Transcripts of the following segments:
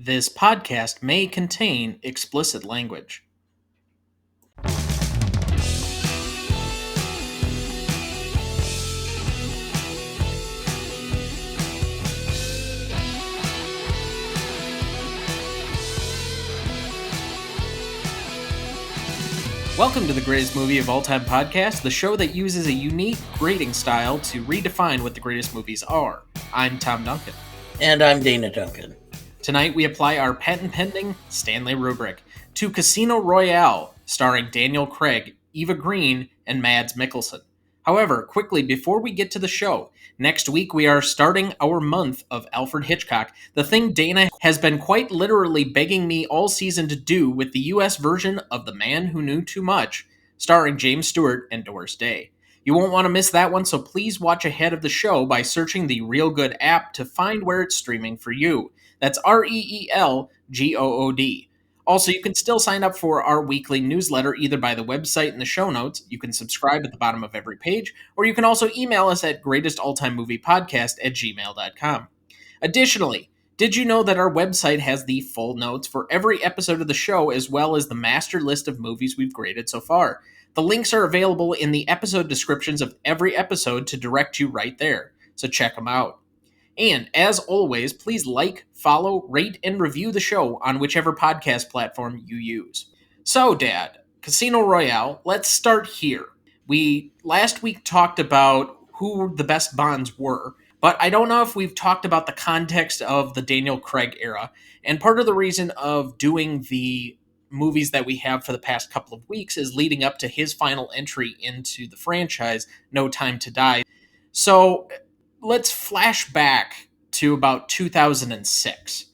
This podcast may contain explicit language. Welcome to the Greatest Movie of All Time podcast, the show that uses a unique grading style to redefine what the greatest movies are. I'm Tom Duncan. And I'm Dana Duncan. Tonight we apply our patent-pending Stanley rubric to Casino Royale, starring Daniel Craig, Eva Green, and Mads Mikkelsen. However, quickly before we get to the show, next week we are starting our month of Alfred Hitchcock, the thing Dana has been quite literally begging me all season to do with the US version of The Man Who Knew Too Much, starring James Stewart and Doris Day. You won't want to miss that one, so please watch ahead of the show by searching the Real Good app to find where it's streaming for you. That's ReelGood. Also, you can still sign up for our weekly newsletter either by the website in the show notes, you can subscribe at the bottom of every page, or you can also email us at greatestalltimemoviepodcast@gmail.com. Additionally, did you know that our website has the full notes for every episode of the show as well as the master list of movies we've graded so far? The links are available in the episode descriptions of every episode to direct you right there, so check them out. And, as always, please like, follow, rate, and review the show on whichever podcast platform you use. So, Dad, Casino Royale, let's start here. We last week talked about who the best Bonds were, but I don't know if we've talked about the context of the Daniel Craig era. And part of the reason of doing the movies that we have for the past couple of weeks is leading up to his final entry into the franchise, No Time to Die. So let's flash back to about 2006.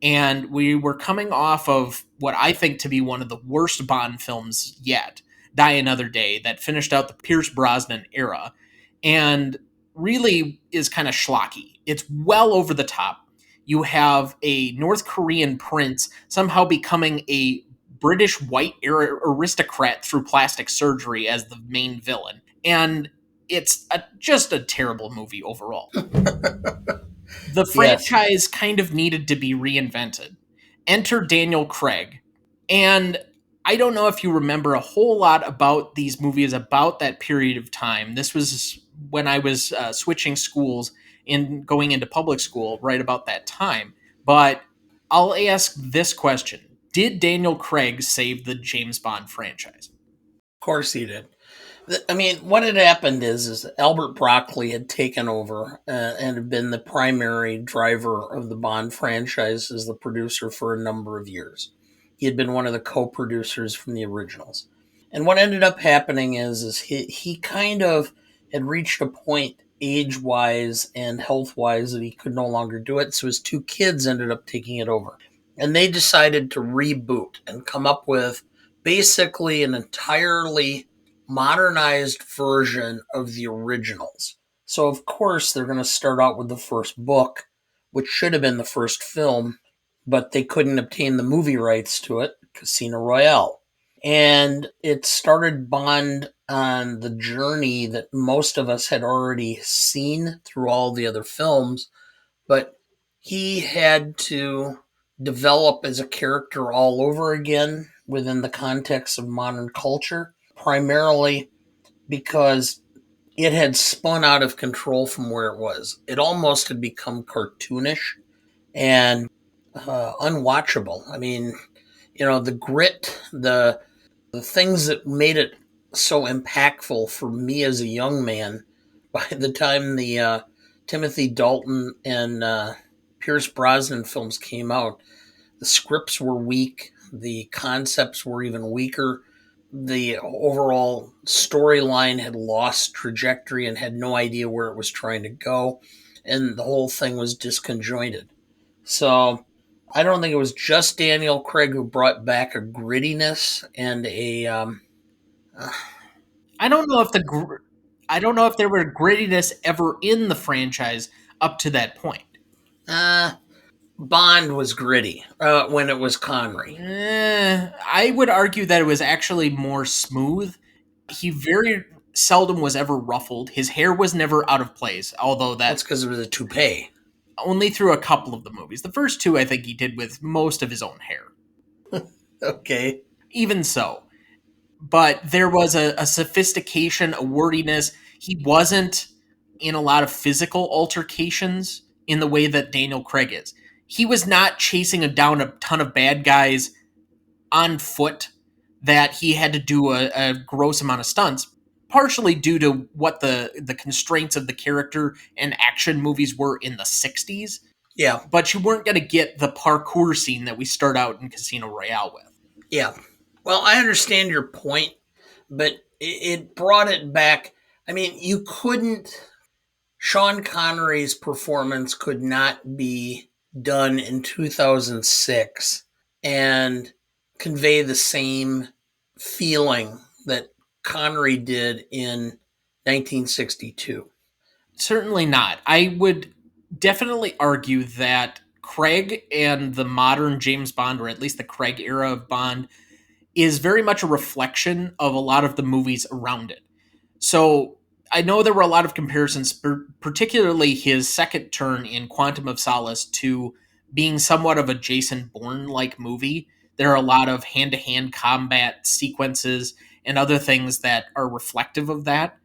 And we were coming off of what I think to be one of the worst Bond films yet, Die Another Day, that finished out the Pierce Brosnan era, and really is kind of schlocky. It's well over the top. You have a North Korean prince somehow becoming a British white aristocrat through plastic surgery as the main villain. And it's just a terrible movie overall. The franchise kind of needed to be reinvented. Enter Daniel Craig. And I don't know if you remember a whole lot about these movies about that period of time. This was when I was switching schools and going into public school right about that time. But I'll ask this question. Did Daniel Craig save the James Bond franchise? Of course he did. I mean, what had happened is Albert Broccoli had taken over and had been the primary driver of the Bond franchise as the producer for a number of years. He had been one of the co-producers from the originals. And what ended up happening is he kind of had reached a point age-wise and health-wise that he could no longer do it, so his two kids ended up taking it over. And they decided to reboot and come up with basically an entirely modernized version of the originals. So, of course, they're going to start out with the first book, which should have been the first film, but they couldn't obtain the movie rights to it, Casino Royale. And it started Bond on the journey that most of us had already seen through all the other films, but he had to develop as a character all over again within the context of modern culture, primarily because it had spun out of control from where it was. It almost had become cartoonish and unwatchable. I mean, you know, the grit, the things that made it so impactful for me as a young man, by the time the Timothy Dalton and Pierce Brosnan films came out, the scripts were weak, the concepts were even weaker, the overall storyline had lost trajectory and had no idea where it was trying to go, and the whole thing was disconjointed. So I don't think it was just Daniel Craig who brought back a grittiness and a I don't know if there were grittiness ever in the franchise up to that point. Bond was gritty when it was Connery. I would argue that it was actually more smooth. He very seldom was ever ruffled. His hair was never out of place, although That's because it was a toupee. only through a couple of the movies. The first two, I think he did with most of his own hair. Okay. Even so, but there was a sophistication, a wordiness. He wasn't in a lot of physical altercations in the way that Daniel Craig is. He was not chasing down a ton of bad guys on foot that he had to do a gross amount of stunts, partially due to what the constraints of the character and action movies were in the 60s. Yeah. But you weren't going to get the parkour scene that we start out in Casino Royale with. Yeah. Well, I understand your point, but it brought it back. I mean, you couldn't. Sean Connery's performance could not be done in 2006 and convey the same feeling that Connery did in 1962. Certainly not. I would definitely argue that Craig and the modern James Bond, or at least the Craig era of Bond, is very much a reflection of a lot of the movies around it. So I know there were a lot of comparisons, particularly his second turn in Quantum of Solace to being somewhat of a Jason Bourne like movie. There are a lot of hand to hand combat sequences and other things that are reflective of that.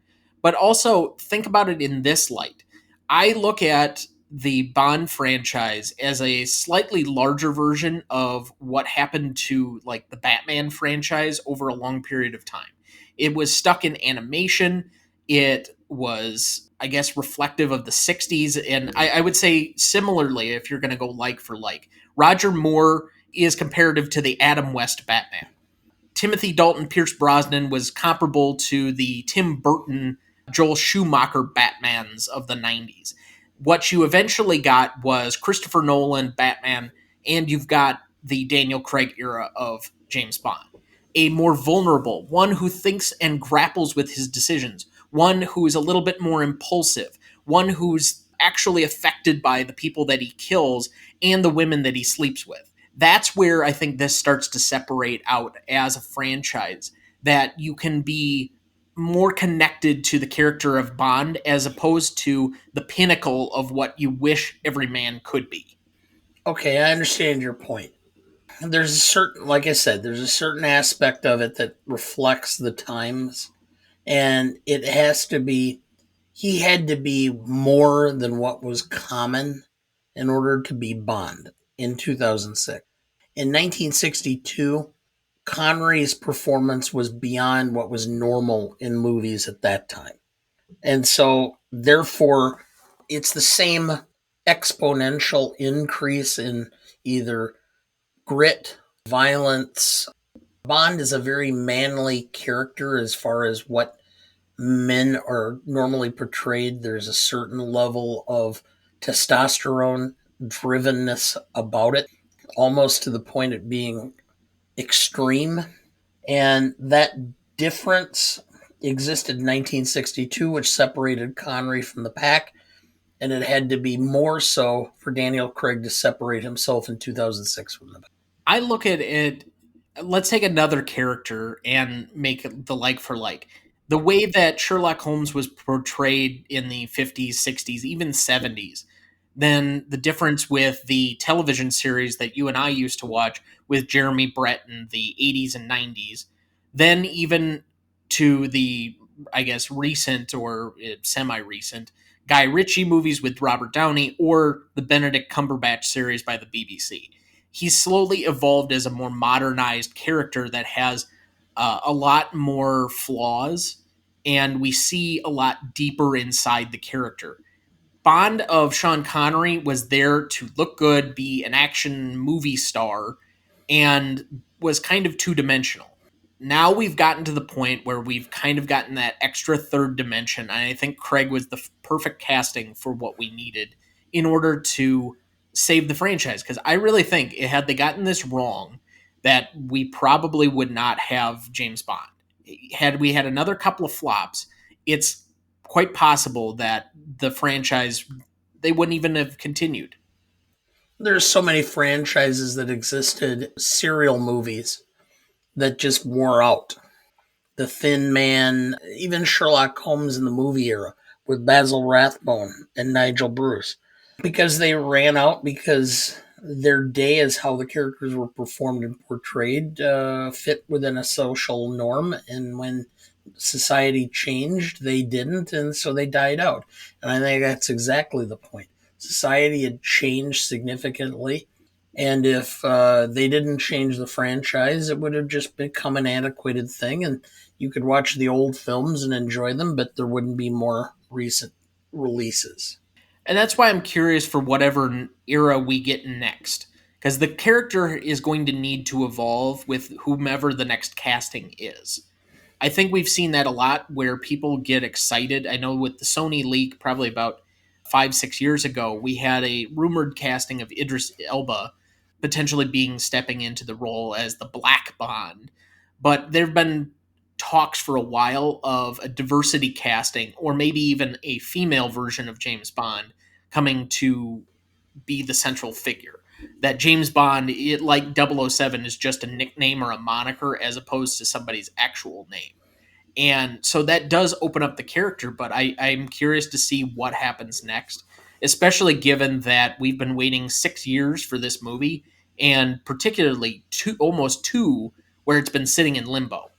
But also think about it in this light. I look at the Bond franchise as a slightly larger version of what happened to like the Batman franchise over a long period of time. It was stuck in animation. It was, I guess, reflective of the 60s. And I would say similarly, if you're going to go like for like, Roger Moore is comparative to the Adam West Batman. Timothy Dalton Pierce Brosnan was comparable to the Tim Burton Joel Schumacher Batmans of the 90s. What you eventually got was Christopher Nolan Batman, and you've got the Daniel Craig era of James Bond. A more vulnerable, one who thinks and grapples with his decisions, one who is a little bit more impulsive, one who's actually affected by the people that he kills and the women that he sleeps with. That's where I think this starts to separate out as a franchise, that you can be more connected to the character of Bond as opposed to the pinnacle of what you wish every man could be. Okay, I understand your point. There's a certain, like I said, there's a certain aspect of it that reflects the times, and it has to be, he had to be more than what was common in order to be Bond in 2006. In 1962, Connery's performance was beyond what was normal in movies at that time. And so, therefore, it's the same exponential increase in either grit, violence. Bond is a very manly character as far as what men are normally portrayed. There's a certain level of testosterone drivenness about it, almost to the point of being extreme. And that difference existed in 1962, which separated Connery from the pack. And it had to be more so for Daniel Craig to separate himself in 2006 from the pack. I look at it, let's take another character and make it the like for like. The way that Sherlock Holmes was portrayed in the 50s, 60s, even 70s, then the difference with the television series that you and I used to watch with Jeremy Brett in the 80s and 90s, then even to the, I guess, recent or semi recent Guy Ritchie movies with Robert Downey or the Benedict Cumberbatch series by the BBC. He's slowly evolved as a more modernized character that has a lot more flaws, and we see a lot deeper inside the character. Bond of Sean Connery was there to look good, be an action movie star, and was kind of two dimensional. Now we've gotten to the point where we've kind of gotten that extra third dimension, and I think Craig was the perfect casting for what we needed in order to save the franchise. Because I really think, had they gotten this wrong, that we probably would not have James Bond. Had we had another couple of flops, it's quite possible that the franchise, they wouldn't even have continued. There's so many franchises that existed, serial movies that just wore out. The Thin Man, even Sherlock Holmes in the movie era with Basil Rathbone and Nigel Bruce. because they ran out because their day as how the characters were performed and portrayed fit within a social norm, and when society changed they didn't, and so they died out. And I think that's exactly the point. Society had changed significantly, and if they didn't change the franchise, it would have just become an antiquated thing, and you could watch the old films and enjoy them, but there wouldn't be more recent releases. And that's why I'm curious for whatever era we get next. Because the character is going to need to evolve with whomever the next casting is. I think we've seen that a lot where people get excited. I know with the Sony leak, probably about 5, 6 years ago, we had a rumored casting of Idris Elba potentially being stepping into the role as the Black Bond. But there have been talks for a while of a diversity casting or maybe even a female version of James Bond coming to be the central figure. That James Bond, like 007, is just a nickname or a moniker as opposed to somebody's actual name. And so that does open up the character, but I'm curious to see what happens next, especially given that we've been waiting 6 years for this movie, and particularly almost two, where it's been sitting in limbo.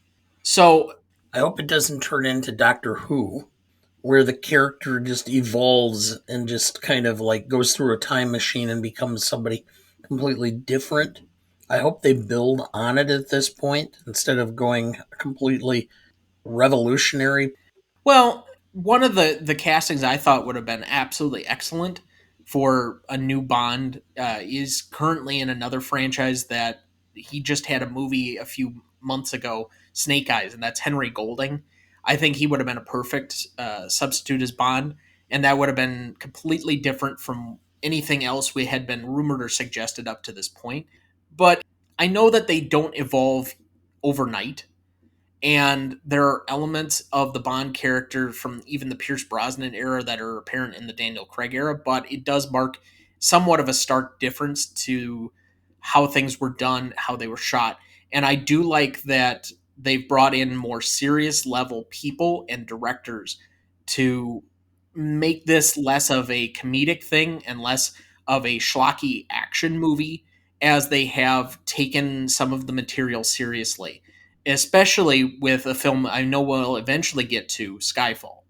So, I hope it doesn't turn into Doctor Who, where the character just evolves and just kind of like goes through a time machine and becomes somebody completely different. I hope they build on it at this point instead of going completely revolutionary. well, one of the castings I thought would have been absolutely excellent for a new Bond is currently in another franchise that he just had a movie a few months ago, Snake Eyes, and that's Henry Golding. I think he would have been a perfect substitute as Bond, and that would have been completely different from anything else we had been rumored or suggested up to this point. But I know that they don't evolve overnight, and there are elements of the Bond character from even the Pierce Brosnan era that are apparent in the Daniel Craig era, but it does mark somewhat of a stark difference to how things were done, how they were shot. And I do like that they've brought in more serious level people and directors to make this less of a comedic thing and less of a schlocky action movie, as they have taken some of the material seriously, especially with a film I know we'll eventually get to, Skyfall.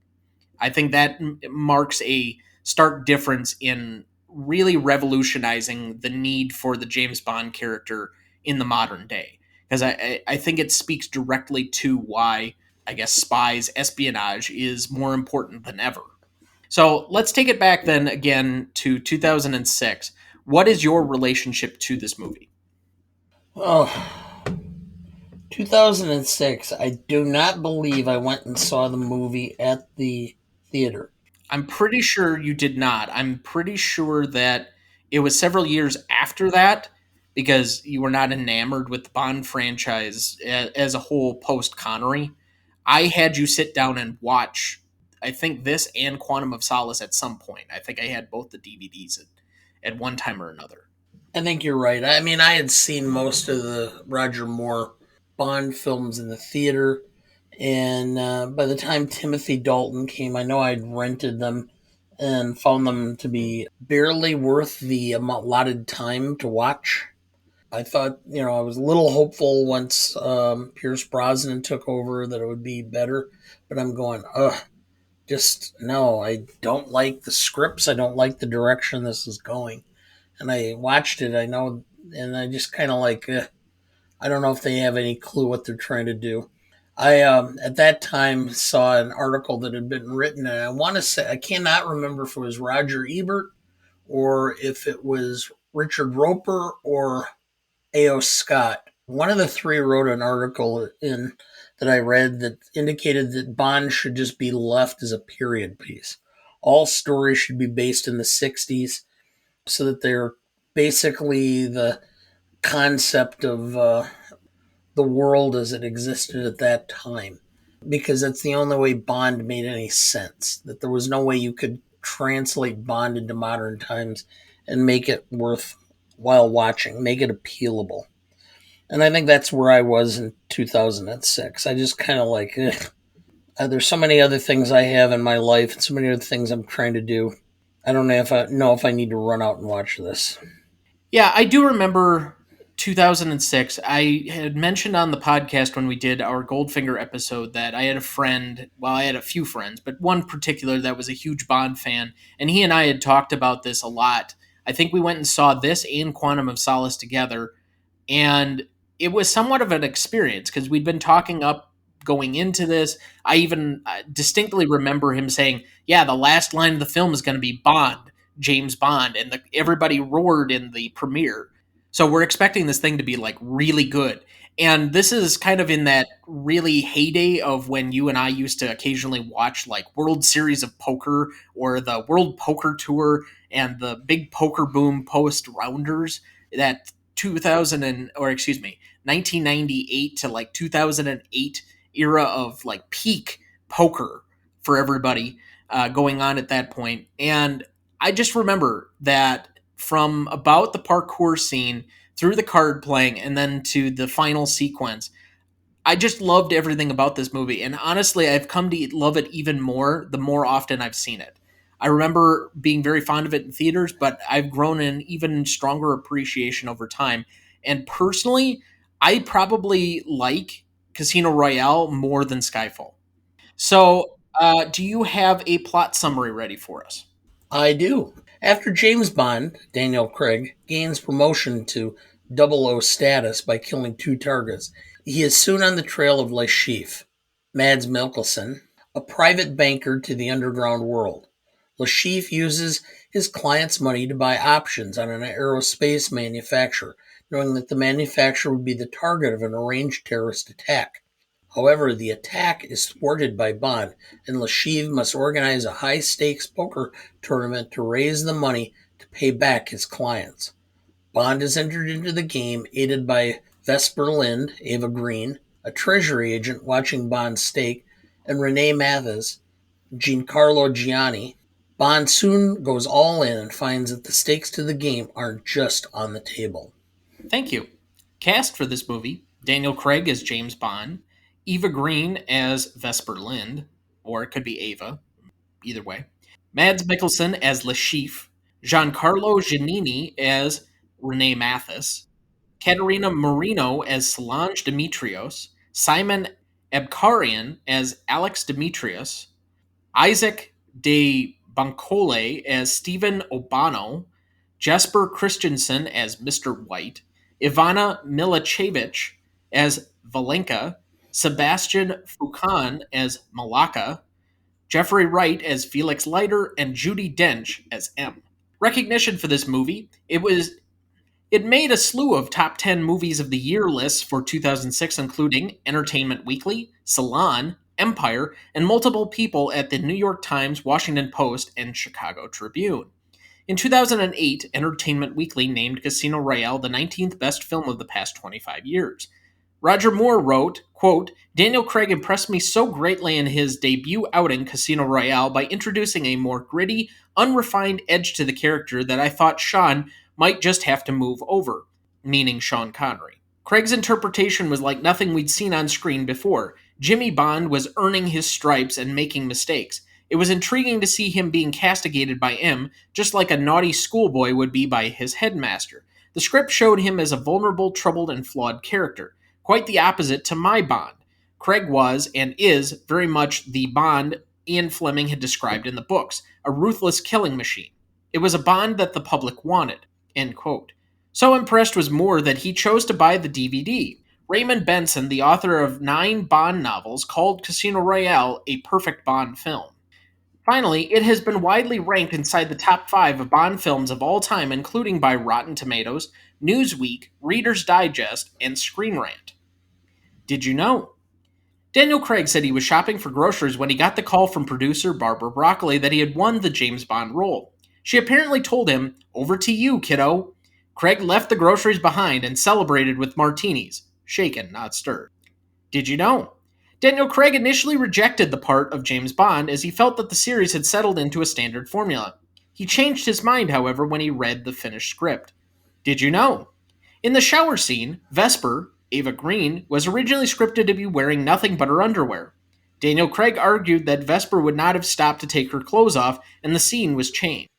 I think that marks a stark difference in really revolutionizing the need for the James Bond character in the modern day. Because I think it speaks directly to why, I guess, spies, espionage is more important than ever. So let's take it back then again to 2006. What is your relationship to this movie? Oh, 2006. I do not believe I went and saw the movie at the theater. I'm pretty sure you did not. I'm pretty sure that it was several years after that because you were not enamored with the Bond franchise as a whole post Connery. I had you sit down and watch, I think, this and Quantum of Solace at some point. I think I had both the DVDs at one time or another. I think you're right. I mean, I had seen most of the Roger Moore Bond films in the theater, and by the time Timothy Dalton came, I know I'd rented them and found them to be barely worth the allotted time to watch. I thought, I was a little hopeful once Pierce Brosnan took over that it would be better, but I'm going, ugh, just no, I don't like the scripts. I don't like the direction this is going. And I watched it, I know, and I just kind of like, I don't know if they have any clue what they're trying to do. I at that time saw an article that had been written, and I want to say I cannot remember if it was Roger Ebert or if it was Richard Roper or A.O. Scott. One of the three wrote an article in that I read that indicated that Bond should just be left as a period piece. All stories should be based in the 60s so that they're basically the concept of the world as it existed at that time, because that's the only way Bond made any sense. That there was no way you could translate Bond into modern times and make it worthwhile watching, make it appealable. And I think that's where I was in 2006. I just kind of like, there's so many other things I have in my life and so many other things I'm trying to do. I don't know if I need to run out and watch this. Yeah, I do remember 2006. I had mentioned on the podcast when we did our Goldfinger episode that I had a friend, well, I had a few friends, but one particular that was a huge Bond fan, and he and I had talked about this a lot. I think we went and saw this and Quantum of Solace together, and it was somewhat of an experience because we'd been talking up going into this. I even distinctly remember him saying, "Yeah, the last line of the film is going to be Bond, James Bond," and everybody roared in the premiere. So we're expecting this thing to be like really good. And this is kind of in that really heyday of when you and I used to occasionally watch like World Series of Poker or the World Poker Tour and the big poker boom post rounders that 2000 and or excuse me 1998 to like 2008 era of like peak poker for everybody going on at that point. And I just remember that from about the parkour scene through the card playing and then to the final sequence, I just loved everything about this movie. And honestly, I've come to love it even more the more often I've seen it. I remember being very fond of it in theaters, but I've grown an even stronger appreciation over time. And personally, I probably like Casino Royale more than Skyfall. So, do you have a plot summary ready for us? I do. After James Bond, Daniel Craig, gains promotion to double O status by killing two targets, he is soon on the trail of Le Chiffre, Mads Mikkelsen, a private banker to the underground world. Le Chiffre uses his client's money to buy options on an aerospace manufacturer, knowing that the manufacturer would be the target of an arranged terrorist attack. However, the attack is thwarted by Bond, and Lashiv must organize a high stakes poker tournament to raise the money to pay back his clients. Bond is entered into the game aided by Vesper Lynd, Eva Green, a treasury agent watching Bond stake, and Rene Mathis, Giancarlo Giannini. Bond soon goes all in and finds that the stakes to the game aren't just on the table. Thank you. Cast for this movie: Daniel Craig as James Bond, Eva Green as Vesper Lynd, or it could be Ava, either way. Mads Mikkelsen as Le Chiffre, Giancarlo Giannini as Rene Mathis, Katerina Marino as Solange Demetrios, Simon Abkarian as Alex Demetrius, Isaac de Bancole as Stephen Obano, Jesper Christensen as Mr. White, Ivana Milicevic as Valenka, Sebastian Foucan as Malaka, Jeffrey Wright as Felix Leiter, and Judi Dench as M. Recognition for this movie: it made a slew of top 10 movies of the year lists for 2006, including Entertainment Weekly, Salon, Empire, and multiple people at the New York Times, Washington Post, and Chicago Tribune. In 2008, Entertainment Weekly named Casino Royale the 19th best film of the past 25 years. Roger Moore wrote, quote, "Daniel Craig impressed me so greatly in his debut outing, Casino Royale, by introducing a more gritty, unrefined edge to the character that I thought Sean might just have to move over," meaning Sean Connery. Craig's interpretation was like nothing we'd seen on screen before. Jimmy Bond was earning his stripes and making mistakes. It was intriguing to see him being castigated by M, just like a naughty schoolboy would be by his headmaster. The script showed him as a vulnerable, troubled, and flawed character. Quite the opposite to my Bond. Craig was, and is, very much the Bond Ian Fleming had described in the books, a ruthless killing machine. It was a Bond that the public wanted. End quote. So impressed was Moore that he chose to buy the DVD. Raymond Benson, the author of 9 Bond novels, called Casino Royale a perfect Bond film. Finally, it has been widely ranked inside the top 5 of Bond films of all time, including by Rotten Tomatoes, Newsweek, Reader's Digest, and Screen Rant. Did you know? Daniel Craig said he was shopping for groceries when he got the call from producer Barbara Broccoli that he had won the James Bond role. She apparently told him, "Over to you, kiddo." Craig left the groceries behind and celebrated with martinis, shaken, not stirred. Did you know? Daniel Craig initially rejected the part of James Bond as he felt that the series had settled into a standard formula. He changed his mind, however, when he read the finished script. Did you know? In the shower scene, Vesper, Eva Green, was originally scripted to be wearing nothing but her underwear. Daniel Craig argued that Vesper would not have stopped to take her clothes off, and the scene was changed.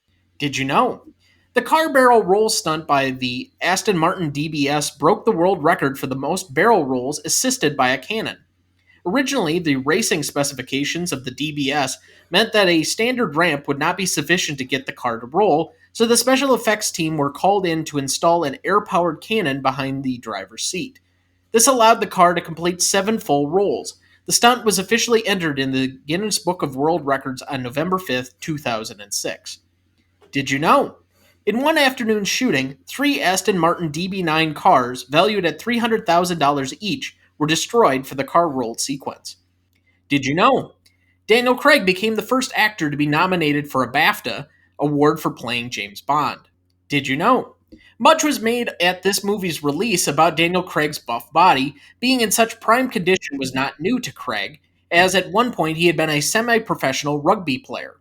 Did you know? The car barrel roll stunt by the Aston Martin DBS broke the world record for the most barrel rolls assisted by a cannon. Originally, the racing specifications of the DBS meant that a standard ramp would not be sufficient to get the car to roll, so the special effects team were called in to install an air powered cannon behind the driver's seat. This allowed the car to complete 7 full rolls. The stunt was officially entered in the Guinness Book of World Records on November 5th, 2006. Did you know? In one afternoon shooting, 3 Aston Martin DB9 cars, valued at $300,000 each, were destroyed for the car rolled sequence. Did you know? Daniel Craig became the first actor to be nominated for a BAFTA award for playing James Bond. Did you know? Much was made at this movie's release about Daniel Craig's buff body. Being in such prime condition was not new to Craig, as at one point he had been a semi professional rugby player.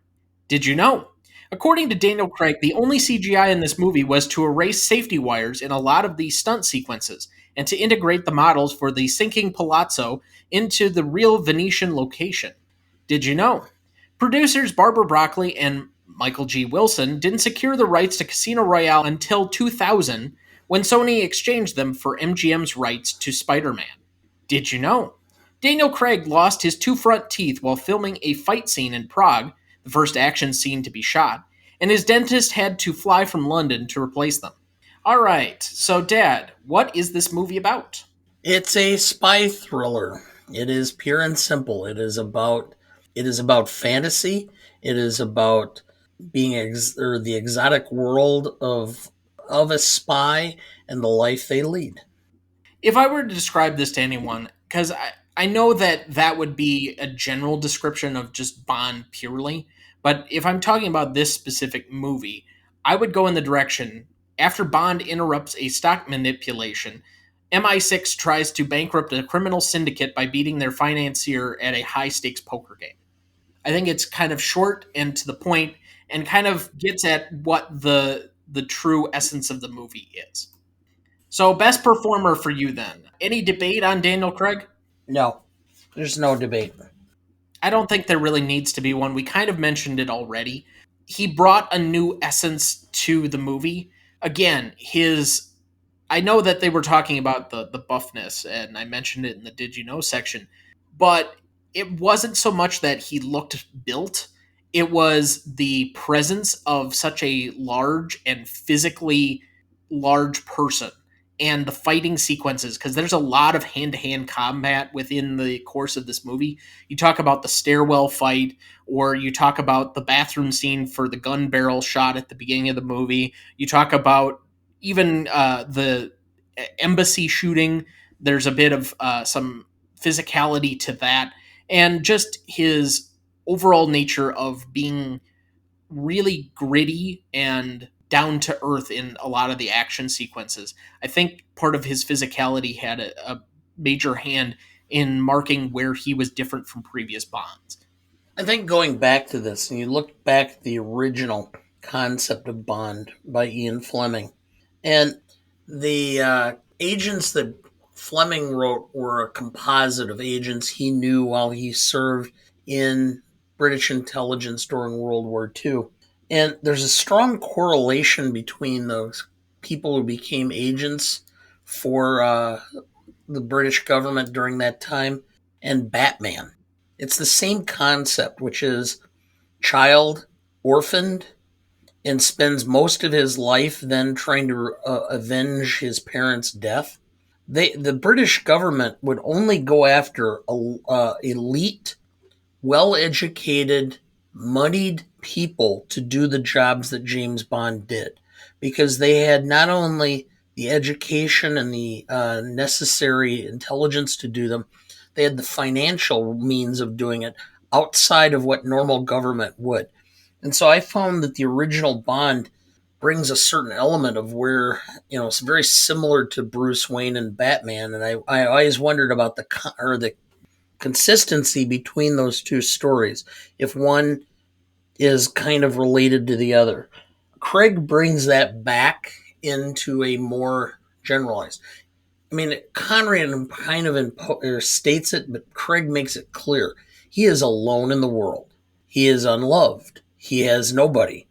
Did you know? According to Daniel Craig, the only CGI in this movie was to erase safety wires in a lot of the stunt sequences and to integrate the models for the sinking palazzo into the real Venetian location. Did you know? Producers Barbara Broccoli and Michael G. Wilson didn't secure the rights to Casino Royale until 2000 when Sony exchanged them for MGM's rights to Spider Man. Did you know? Daniel Craig lost his 2 front teeth while filming a fight scene in Prague, the first action scene to be shot, and his dentist had to fly from London to replace them. All right, so Dad, what is this movie about? It's a spy thriller. It is pure and simple. It is about fantasy. It is about being or the exotic world of a spy and the life they lead. If I were to describe this to anyone, because I know that that would be a general description of just Bond purely, but if I'm talking about this specific movie, I would go in the direction after Bond interrupts a stock manipulation, MI6 tries to bankrupt a criminal syndicate by beating their financier at a high stakes poker game. I think it's kind of short and to the point and kind of gets at what the true essence of the movie is. So, best performer for you then. Any debate on Daniel Craig? No, there's no debate. I don't think there really needs to be one. We kind of mentioned it already. He brought a new essence to the movie. Again, his I know that they were talking about the buffness, and I mentioned it in the Did You Know section, but it wasn't so much that he looked built. It was the presence of such a large and physically large person and the fighting sequences, because there's a lot of hand-to-hand combat within the course of this movie. You talk about the stairwell fight, or you talk about the bathroom scene for the gun barrel shot at the beginning of the movie. You talk about even the embassy shooting. There's a bit of some physicality to that, and just his overall nature of being really gritty and down to earth in a lot of the action sequences. I think part of his physicality had a major hand in marking where he was different from previous Bonds. I think going back to this, and you look back at the original concept of Bond by Ian Fleming, and the agents that Fleming wrote were a composite of agents he knew while he served in British intelligence during World War II. And there's a strong correlation between those people who became agents for the British government during that time and Batman. It's the same concept, which is child, orphaned, and spends most of his life then trying to avenge his parents' death. The British government would only go after elite, well-educated, moneyed people to do the jobs that James Bond did, because they had not only the education and the necessary intelligence to do them, they had the financial means of doing it outside of what normal government would. And so I found that the original Bond brings a certain element of where, it's very similar to Bruce Wayne and Batman. And I always wondered about the consistency between those two stories, if one is kind of related to the other. Craig brings that back into a more generalized. I mean, Conrad kind of states it, but Craig makes it clear. He is alone in the world. He is unloved. He has nobody.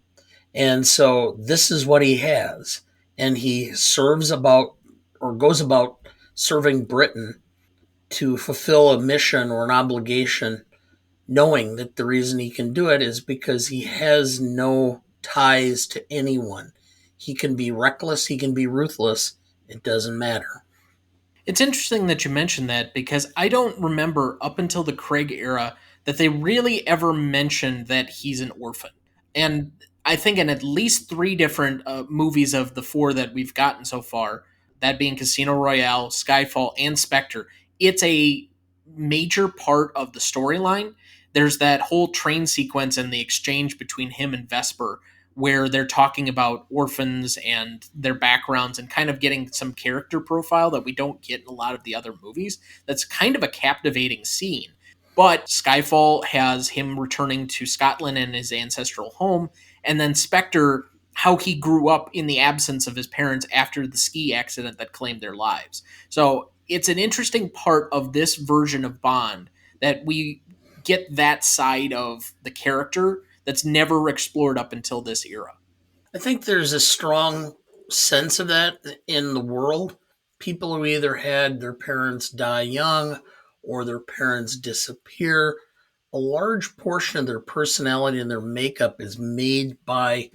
And so this is what he has. And he serves about, or goes about serving Britain to fulfill a mission or an obligation, knowing that the reason he can do it is because he has no ties to anyone. He can be reckless, he can be ruthless, it doesn't matter. It's interesting that you mentioned that because I don't remember up until the Craig era that they really ever mentioned that he's an orphan. And I think in at least three different movies of the four that we've gotten so far, that being Casino Royale, Skyfall, and Spectre, it's a major part of the storyline. There's that whole train sequence and the exchange between him and Vesper where they're talking about orphans and their backgrounds and kind of getting some character profile that we don't get in a lot of the other movies. That's kind of a captivating scene. But Skyfall has him returning to Scotland and his ancestral home, and then Spectre, how he grew up in the absence of his parents after the ski accident that claimed their lives. So it's an interesting part of this version of Bond that we get that side of the character that's never explored up until this era. I think there's a strong sense of that in the world. People who either had their parents die young or their parents disappear, a large portion of their personality and their makeup is made by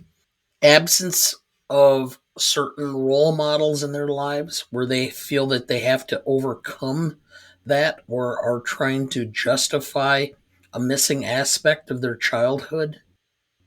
absence of certain role models in their lives where they feel that they have to overcome that or are trying to justify a missing aspect of their childhood.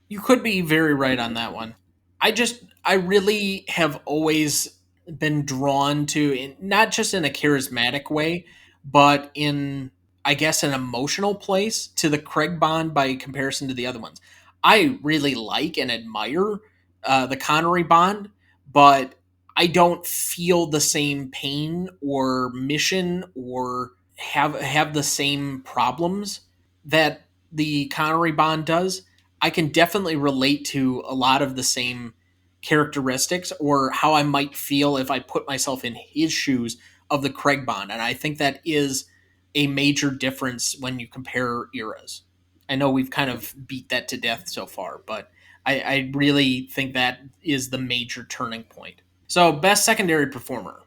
You could be very right on that one. I really have always been drawn to, not just in a charismatic way, but in, I guess, an emotional place to the Craig Bond by comparison to the other ones. I really like and admire the Connery Bond, but I don't feel the same pain or mission or have the same problems that the Connery Bond does. I can definitely relate to a lot of the same characteristics or how I might feel if I put myself in his shoes of the Craig Bond. And I think that is a major difference when you compare eras. I know we've kind of beat that to death so far, but I really think that is the major turning point. So, best secondary performer.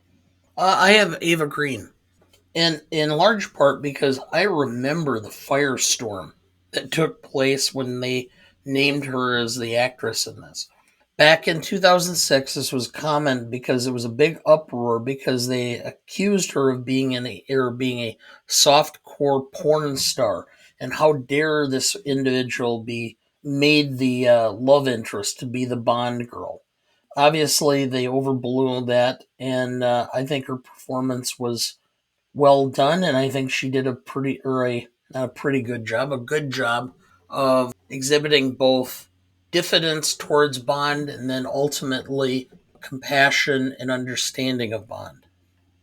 I have Eva Green, and in large part because I remember the firestorm that took place when they named her as the actress in this. Back in 2006, this was common because it was a big uproar because they accused her of being a soft core porn star, and how dare this individual be made the love interest to be the Bond girl. Obviously, they overblew that, and I think her performance was well done, and I think she did a pretty or a not a pretty good job, a good job of exhibiting both diffidence towards Bond and then ultimately compassion and understanding of Bond.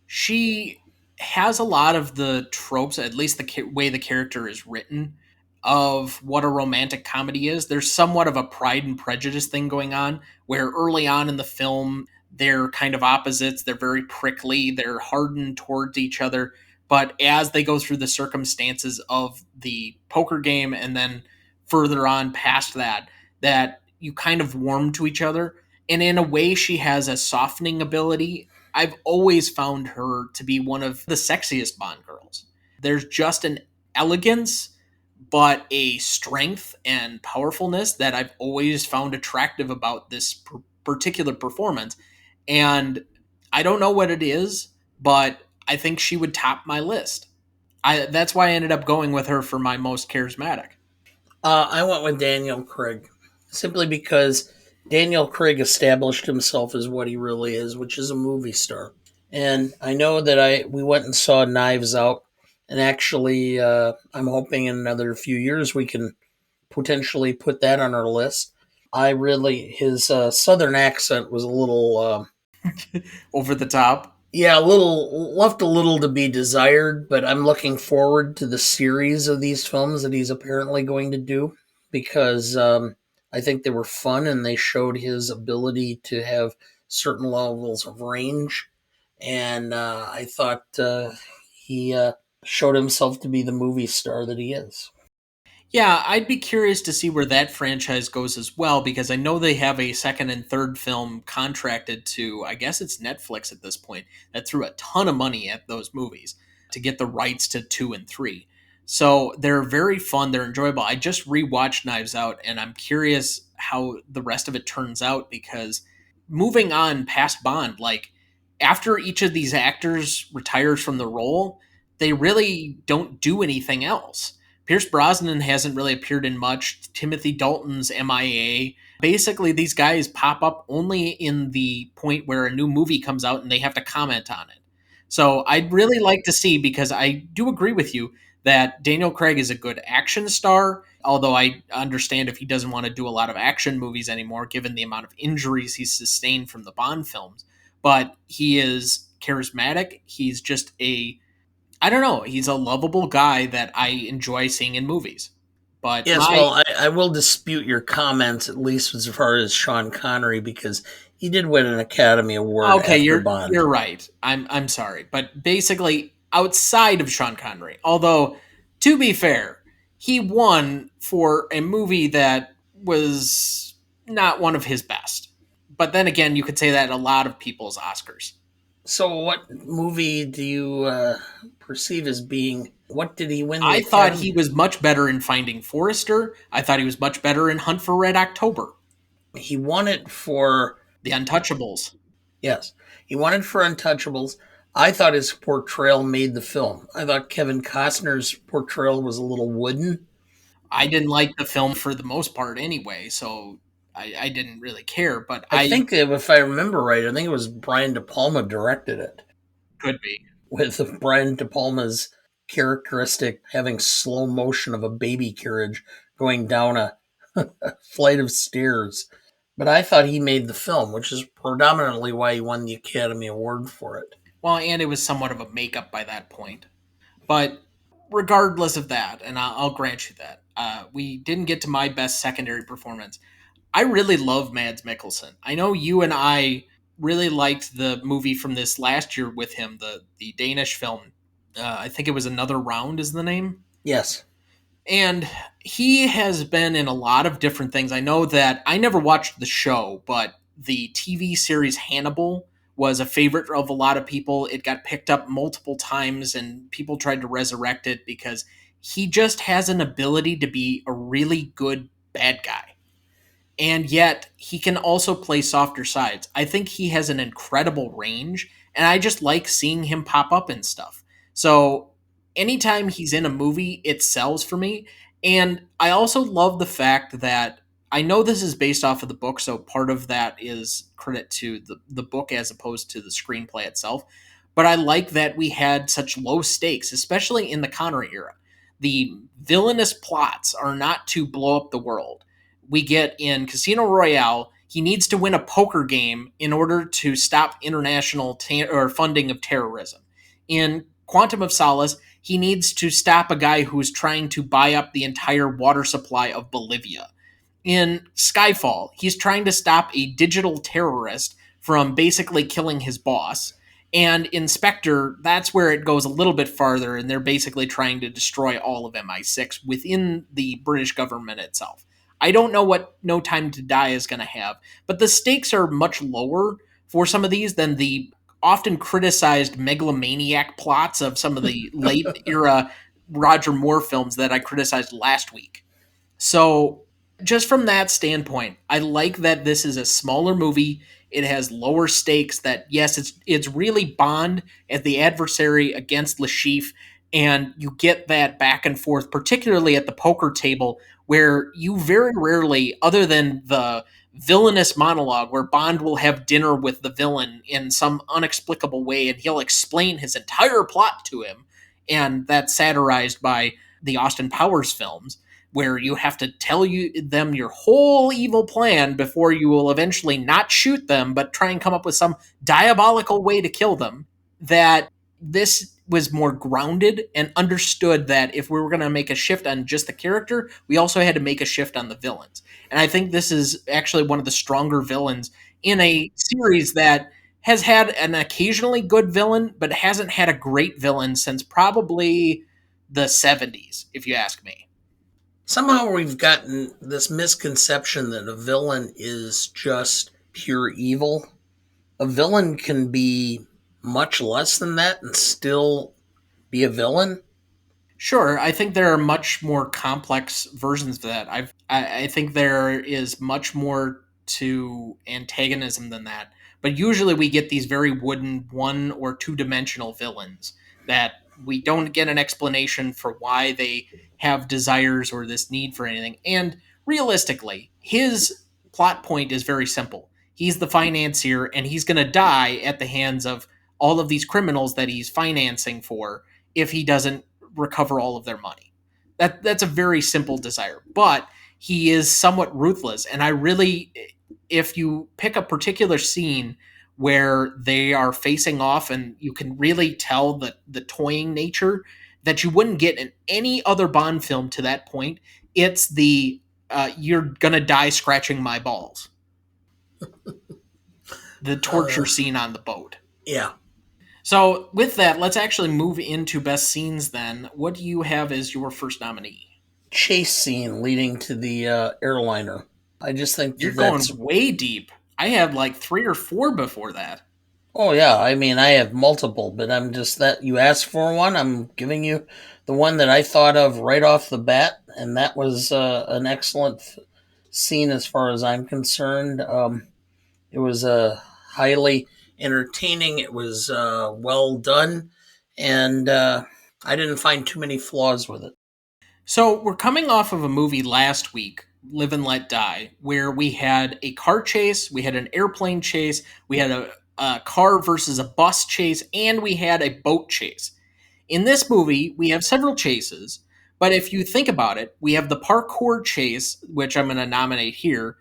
She has a lot of the tropes, at least the way the character is written, of what a romantic comedy is. There's somewhat of a Pride and Prejudice thing going on, where early on in the film, they're kind of opposites. They're very prickly, they're hardened towards each other. But as they go through the circumstances of the poker game and then further on past that, that you kind of warm to each other. And in a way, she has a softening ability. I've always found her to be one of the sexiest Bond girls. There's just an elegance, but a strength and powerfulness that I've always found attractive about this particular performance. And I don't know what it is, but I think she would top my list. That's why I ended up going with her for my most charismatic. I went with Daniel Craig simply because Daniel Craig established himself as what he really is, which is a movie star. And I know that I we went and saw Knives Out, and actually, I'm hoping in another few years we can potentially put that on our list. I really his southern accent was a little Over the top. yeah, a little left a little to be desired, but I'm looking forward to the series of these films that he's apparently going to do because I think they were fun and they showed his ability to have certain levels of range, and I thought he showed himself to be the movie star that he is. Yeah, I'd be curious to see where that franchise goes as well, because I know they have a second and third film contracted to, I guess it's Netflix at this point, that threw a ton of money at those movies to get the rights to two and three. So they're very fun, they're enjoyable. I just rewatched Knives Out, and I'm curious how the rest of it turns out, because moving on past Bond, like after each of these actors retires from the role, they really don't do anything else. Pierce Brosnan hasn't really appeared in much. Timothy Dalton's MIA. Basically, these guys pop up only in the point where a new movie comes out and they have to comment on it. So I'd really like to see, because I do agree with you that Daniel Craig is a good action star, although I understand if he doesn't want to do a lot of action movies anymore, given the amount of injuries he's sustained from the Bond films. But he is charismatic. He's just a I don't know. He's a lovable guy that I enjoy seeing in movies. But Yes, my well, I will dispute your comments, at least as far as Sean Connery, because he did win an Academy Award okay, after you're Bond. right. I'm sorry, but basically outside of Sean Connery, although to be fair, he won for a movie that was not one of his best. But then again, you could say that a lot of people's Oscars. So, what movie do you perceive as being? What did he win the I thought he Academy? was much better in Finding Forrester. I thought he was much better in Hunt for Red October. He won it for, The Untouchables. yes, he won it for Untouchables. I thought his portrayal made the film. I thought Kevin Costner's portrayal was a little wooden. I didn't like the film for the most part anyway, so I didn't really care. But I I think, if I remember right, I think it was Brian De Palma directed it, could be. with Brian De Palma's characteristic having slow motion of a baby carriage going down a flight of stairs. But I thought he made the film, which is predominantly why he won the Academy Award for it. Well, and it was somewhat of a makeup by that point. But regardless of that, and I'll grant you that, we didn't get to my best secondary performance. I really love Mads Mikkelsen. I know you and I really liked the movie from this last year with him, the Danish film. I think it was Another Round is the name. Yes. And he has been in a lot of different things. I know that I never watched the show, but the TV series Hannibal was a favorite of a lot of people. It got picked up multiple times and people tried to resurrect it because he just has an ability to be a really good bad guy, and yet he can also play softer sides. I think he has an incredible range, and I just like seeing him pop up in stuff. So anytime he's in a movie, it sells for me. And I also love the fact that I know this is based off of the book, so part of that is credit to the book as opposed to the screenplay itself. But I like that we had such low stakes, especially in the Connery era. The villainous plots are not to blow up the world. We get in Casino Royale, he needs to win a poker game in order to stop international or funding of terrorism. In Quantum of Solace, he needs to stop a guy who's trying to buy up the entire water supply of Bolivia. In Skyfall, he's trying to stop a digital terrorist from basically killing his boss. And in Spectre, that's where it goes a little bit farther, and they're basically trying to destroy all of MI6 within the British government itself. I don't know what No Time to Die is going to have, but the stakes are much lower for some of these than the often criticized megalomaniac plots of some of the late era Roger Moore films that I criticized last week. So, just from that standpoint, I like that this is a smaller movie. It has lower stakes. That yes, it's really Bond as the adversary against Lashif, and you get that back and forth, particularly at the poker table, where you very rarely, other than the villainous monologue where Bond will have dinner with the villain in some unexplicable way, and he'll explain his entire plot to him, and that's satirized by the Austin Powers films where you have to tell them your whole evil plan before you will eventually not shoot them, but try and come up with some diabolical way to kill them. That this was more grounded and understood that if we were going to make a shift on just the character, we also had to make a shift on the villains. And I think this is actually one of the stronger villains in a series that has had an occasionally good villain, but hasn't had a great villain since probably the 70s, if you ask me. Somehow we've gotten this misconception that a villain is just pure evil. A villain can be much less than that and still be a villain. Sure, I think there are much more complex versions of that. I think there is much more to antagonism than that. But usually we get these very wooden one or two dimensional villains that we don't get an explanation for why they have desires or this need for anything. And realistically, his plot point is very simple. He's the financier and he's going to die at the hands of all of these criminals that he's financing for if he doesn't recover all of their money. That's a very simple desire, but he is somewhat ruthless. And I really, if you pick a particular scene where they are facing off, and you can really tell the toying nature that you wouldn't get in any other Bond film to that point. It's the you're gonna die scratching my balls. The torture Uh, scene on the boat. yeah. So, with that, let's actually move into best scenes then. What do you have as your first nominee? Chase scene leading to the airliner. I just think You're that that's. going way deep. I had like three or four before that. Oh, yeah. I mean, I have multiple, but I'm just that you asked for one. I'm giving you the one that I thought of right off the bat, and that was an excellent scene as far as I'm concerned. It was highly entertaining. It was well done, and I didn't find too many flaws with it. So, we're coming off of a movie last week, Live and Let Die, where we had a car chase, we had an airplane chase, we had a car versus a bus chase, and we had a boat chase. In this movie, we have several chases, but if you think about it, we have the parkour chase, which I'm going to nominate here,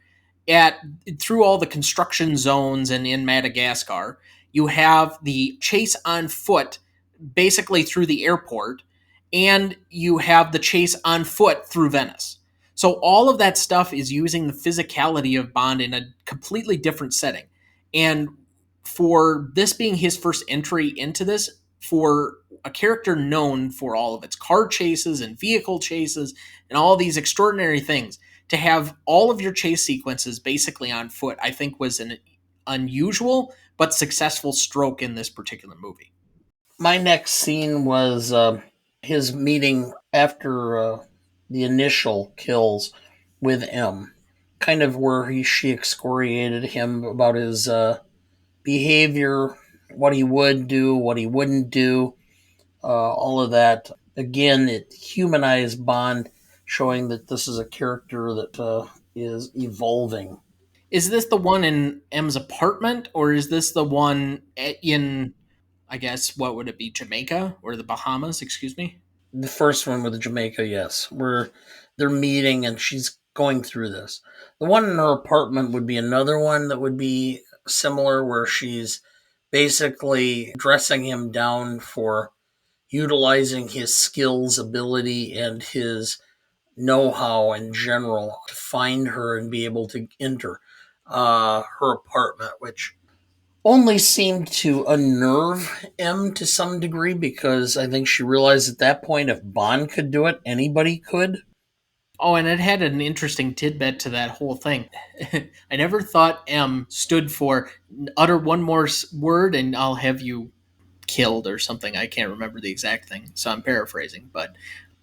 at through all the construction zones and in Madagascar. You have the chase on foot, basically through the airport, and you have the chase on foot through Venice. So all of that stuff is using the physicality of Bond in a completely different setting. And for this being his first entry into this, for a character known for all of its car chases and vehicle chases and all these extraordinary things, to have all of your chase sequences basically on foot, I think was an unusual but successful stroke in this particular movie. My next scene was his meeting after the initial kills with M, kind of where she excoriated him about his behavior, what he would do, what he wouldn't do, all of that. Again, it humanized Bond, showing that this is a character that is evolving. Is this the one in M's apartment, or is this the one in, I guess, what would it be, Jamaica or the Bahamas? Excuse me. The first one with Jamaica, yes, where they're meeting and she's going through this. The one in her apartment would be another one that would be similar, where she's basically dressing him down for utilizing his skills, ability, and his know how in general to find her and be able to enter her apartment, which only seemed to unnerve M to some degree, because I think she realized at that point if Bond could do it, anybody could. Oh, and it had an interesting tidbit to that whole thing. I never thought M stood for utter one more word and I'll have you killed or something. I can't remember the exact thing, so I'm paraphrasing. But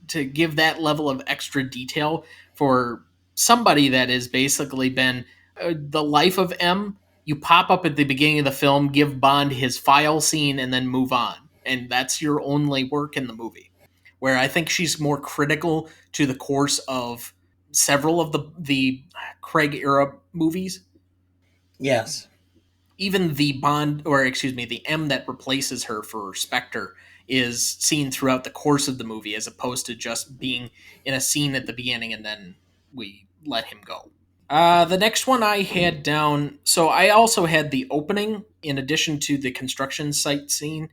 to give that level of extra detail for somebody that has basically been the life of M, you pop up at the beginning of the film, give Bond his file scene, and then move on. And that's your only work in the movie. Where I think she's more critical to the course of several of the Craig era movies. Yes. Even the Bond, or excuse me, the M that replaces her for Spectre is seen throughout the course of the movie, as opposed to just being in a scene at the beginning and then we let him go. The next one I had down, so I also had the opening in addition to the construction site scene.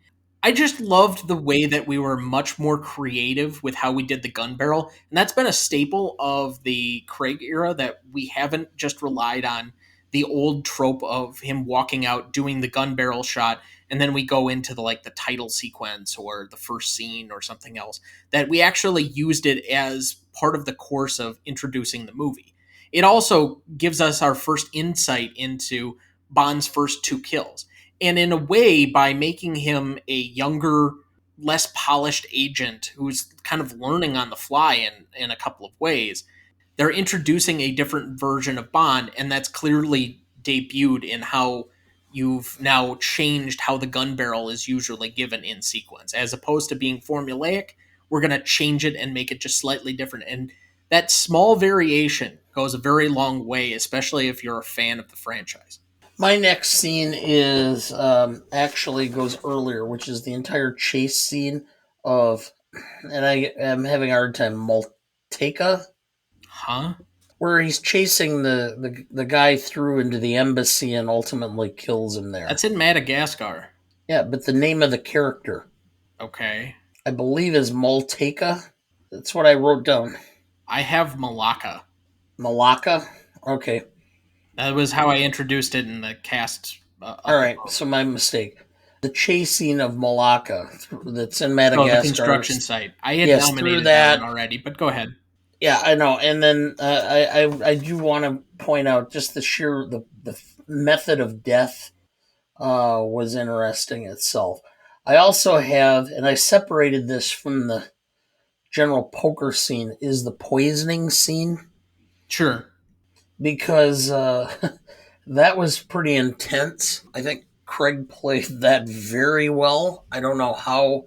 I just loved the way that we were much more creative with how we did the gun barrel. And that's been a staple of the Craig era, that we haven't just relied on the old trope of him walking out doing the gun barrel shot, and then we go into the title sequence or the first scene or something else, that we actually used it as part of the course of introducing the movie. It also gives us our first insight into Bond's first two kills. And in a way, by making him a younger, less polished agent who's kind of learning on the fly in a couple of ways, they're introducing a different version of Bond, and that's clearly debuted in how you've now changed how the gun barrel is usually given in sequence. As opposed to being formulaic, we're going to change it and make it just slightly different. And that small variation goes a very long way, especially if you're a fan of the franchise. My next scene is actually goes earlier, which is the entire chase scene of, and I am having a hard time, Malteca, Huh? where he's chasing the guy through into the embassy and ultimately kills him there. That's in Madagascar. Yeah, but the name of the character, Okay. I believe, is Malteca. That's what I wrote down. I have Malacca. Malacca? Okay. That was how I introduced it in the cast. All right, so my mistake. The chasing of Malacca that's in Oh, the Madagascar. construction site. I had Yes, through nominated that. one already, but go ahead. Yeah, I know. And then I do want to point out just the method of death was interesting itself. I also have, and I separated this from the general poker scene, is the poisoning scene, Sure. because that was pretty intense. I think Craig played that very well. I don't know how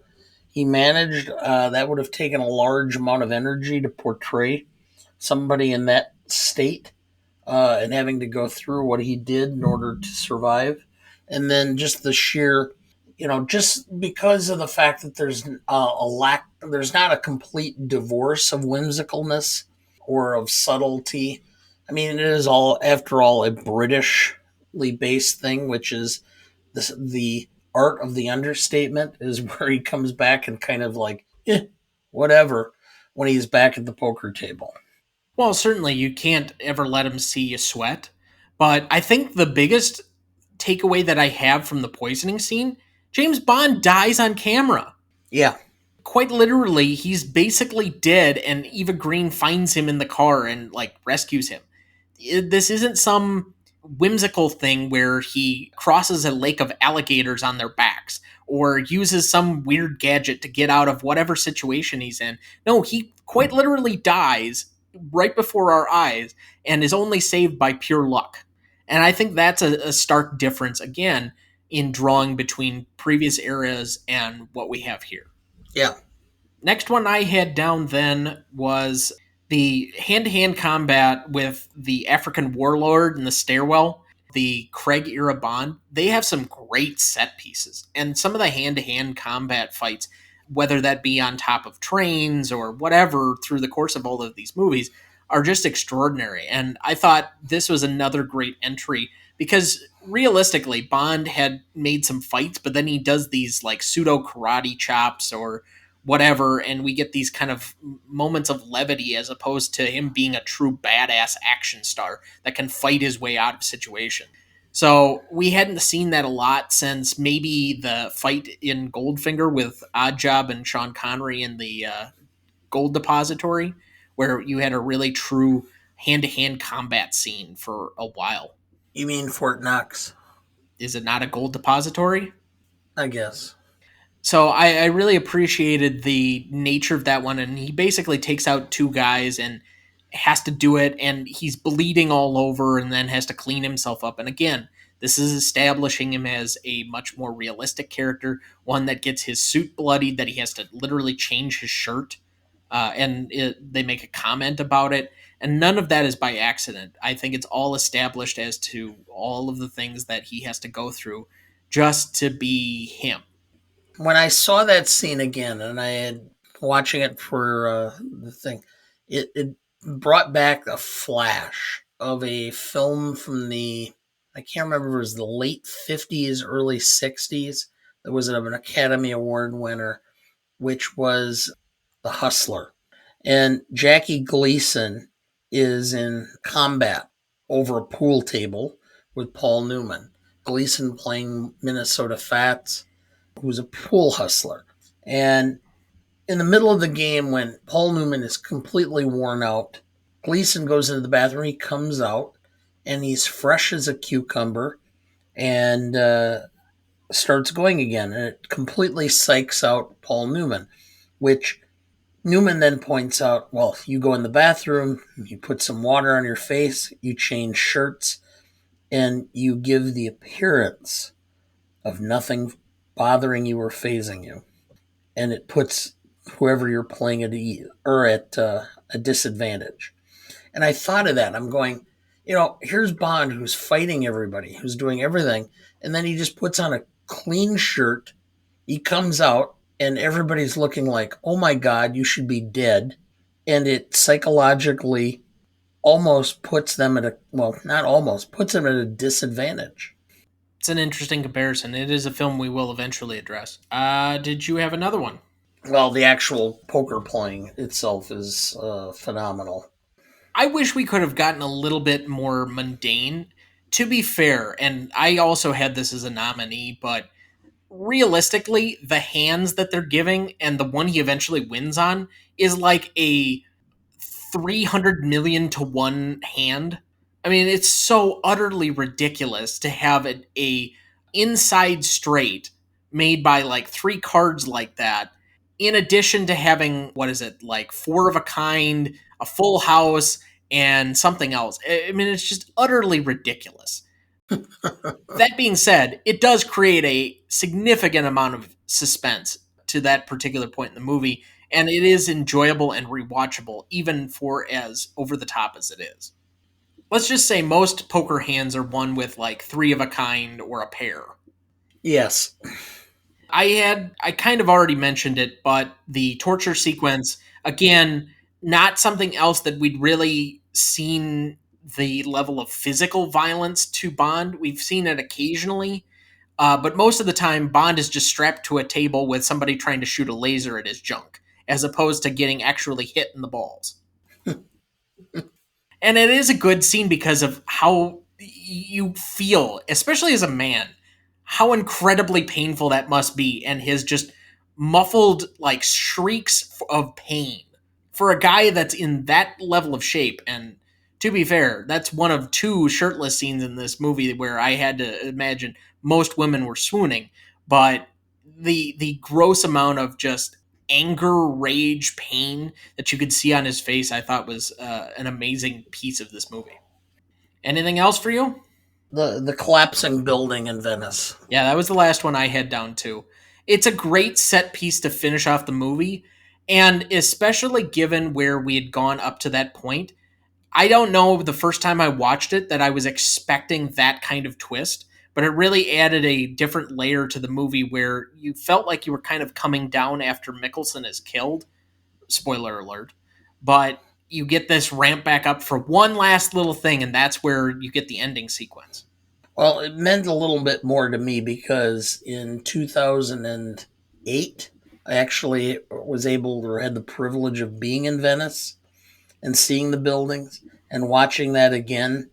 he managed. That would have taken a large amount of energy to portray somebody in that state, and having to go through what he did in order to survive. And then just the sheer, just because of the fact that there's not a complete divorce of whimsicalness or of subtlety. I mean, it is all, after all, a Britishly based thing, which is the art of the understatement, is where he comes back and kind of like, whatever, when he's back at the poker table. Well, certainly you can't ever let him see you sweat. But I think the biggest takeaway that I have from the poisoning scene, James Bond dies on camera. Yeah. Quite literally, he's basically dead, and Eva Green finds him in the car and rescues him. This isn't some whimsical thing where he crosses a lake of alligators on their backs or uses some weird gadget to get out of whatever situation he's in. No, he quite literally dies right before our eyes and is only saved by pure luck. And I think that's a stark difference, again, in drawing between previous eras and what we have here. Yeah. Next one I had down then was the hand-to-hand combat with the African warlord in the stairwell, the Craig era Bond. They have some great set pieces, and some of the hand-to-hand combat fights, whether that be on top of trains or whatever through the course of all of these movies, are just extraordinary. And I thought this was another great entry because realistically, Bond had made some fights, but then he does these pseudo karate chops or whatever, and we get these kind of moments of levity as opposed to him being a true badass action star that can fight his way out of situation. So we hadn't seen that a lot since maybe the fight in Goldfinger with Oddjob and Sean Connery in the gold depository, where you had a really true hand-to-hand combat scene for a while. You mean Fort Knox? Is it not a gold depository? I guess. So I really appreciated the nature of that one, and he basically takes out two guys and has to do it, and he's bleeding all over and then has to clean himself up. And again, this is establishing him as a much more realistic character, one that gets his suit bloodied, that he has to literally change his shirt, they make a comment about it. And none of that is by accident. I think it's all established as to all of the things that he has to go through just to be him. When I saw that scene again, and I had watching it for the thing, it brought back a flash of a film from the, I can't remember if it was the late 50s, early 60s. That was an Academy Award winner, which was The Hustler. And Jackie Gleason is in combat over a pool table with Paul Newman. Gleason playing Minnesota Fats, who's a pool hustler. And in the middle of the game, when Paul Newman is completely worn out, Gleason goes into the bathroom. He comes out and he's fresh as a cucumber and starts going again. And it completely psychs out Paul Newman, which Newman then points out, well, you go in the bathroom, you put some water on your face, you change shirts, and you give the appearance of nothing bothering you or phasing you. And it puts whoever you're playing at a disadvantage. And I thought of that. I'm going, here's Bond who's fighting everybody, who's doing everything, and then he just puts on a clean shirt. He comes out, and everybody's looking like, oh my God, you should be dead. And it psychologically almost puts them not almost, puts them at a disadvantage. It's an interesting comparison. It is a film we will eventually address. Did you have another one? Well, the actual poker playing itself is phenomenal. I wish we could have gotten a little bit more mundane. To be fair, and I also had this as a nominee, but realistically, the hands that they're giving and the one he eventually wins on is like a 300 million to 1 hand. I mean, it's so utterly ridiculous to have a inside straight made by like 3 cards like that, in addition to having, what is it, like 4 of a kind, a full house, and something else. I mean, it's just utterly ridiculous. That being said, it does create a significant amount of suspense to that particular point in the movie, and it is enjoyable and rewatchable, even for as over the top as it is. Let's just say most poker hands are won with like 3 of a kind or a pair. Yes. I kind of already mentioned it, but the torture sequence, again, not something else that we'd really seen the level of physical violence to Bond. We've seen it occasionally, but most of the time, Bond is just strapped to a table with somebody trying to shoot a laser at his junk, as opposed to getting actually hit in the balls. And it is a good scene because of how you feel, especially as a man, how incredibly painful that must be, and his just muffled like shrieks of pain for a guy that's in that level of shape. And to be fair, that's one of 2 shirtless scenes in this movie where I had to imagine most women were swooning. But the gross amount of just anger, rage, pain that you could see on his face, I thought was an amazing piece of this movie. Anything else for you? The collapsing building in Venice. Yeah, that was the last one I had down too. It's a great set piece to finish off the movie, and especially given where we had gone up to that point, I don't know the first time I watched it that I was expecting that kind of twist, but it really added a different layer to the movie where you felt like you were kind of coming down after Mikkelsen is killed. Spoiler alert. But you get this ramp back up for one last little thing, and that's where you get the ending sequence. Well, it meant a little bit more to me because in 2008, I actually was able or had the privilege of being in Venice and seeing the buildings and watching that again.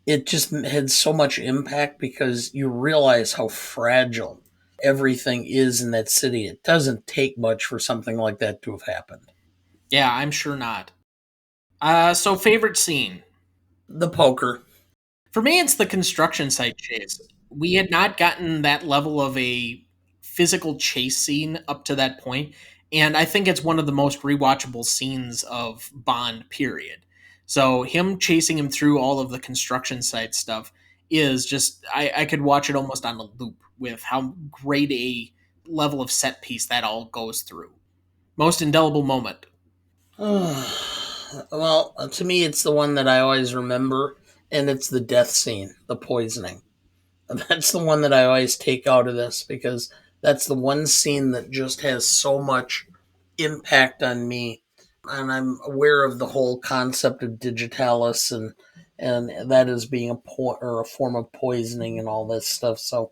It just had so much impact because you realize how fragile everything is in that city. It doesn't take much for something like that to have happened. Yeah, I'm sure not. So favorite scene. The poker. For me, it's the construction site chase. We had not gotten that level of a physical chase scene up to that point, and I think it's one of the most rewatchable scenes of Bond, period. So him chasing him through all of the construction site stuff is just I could watch it almost on a loop with how great a level of set piece that all goes through. Most indelible moment. Well, to me, it's the one that I always remember, and it's the death scene, the poisoning. That's the one that I always take out of this because that's the one scene that just has so much impact on me. And I'm aware of the whole concept of digitalis and that is being or a form of poisoning and all this stuff. So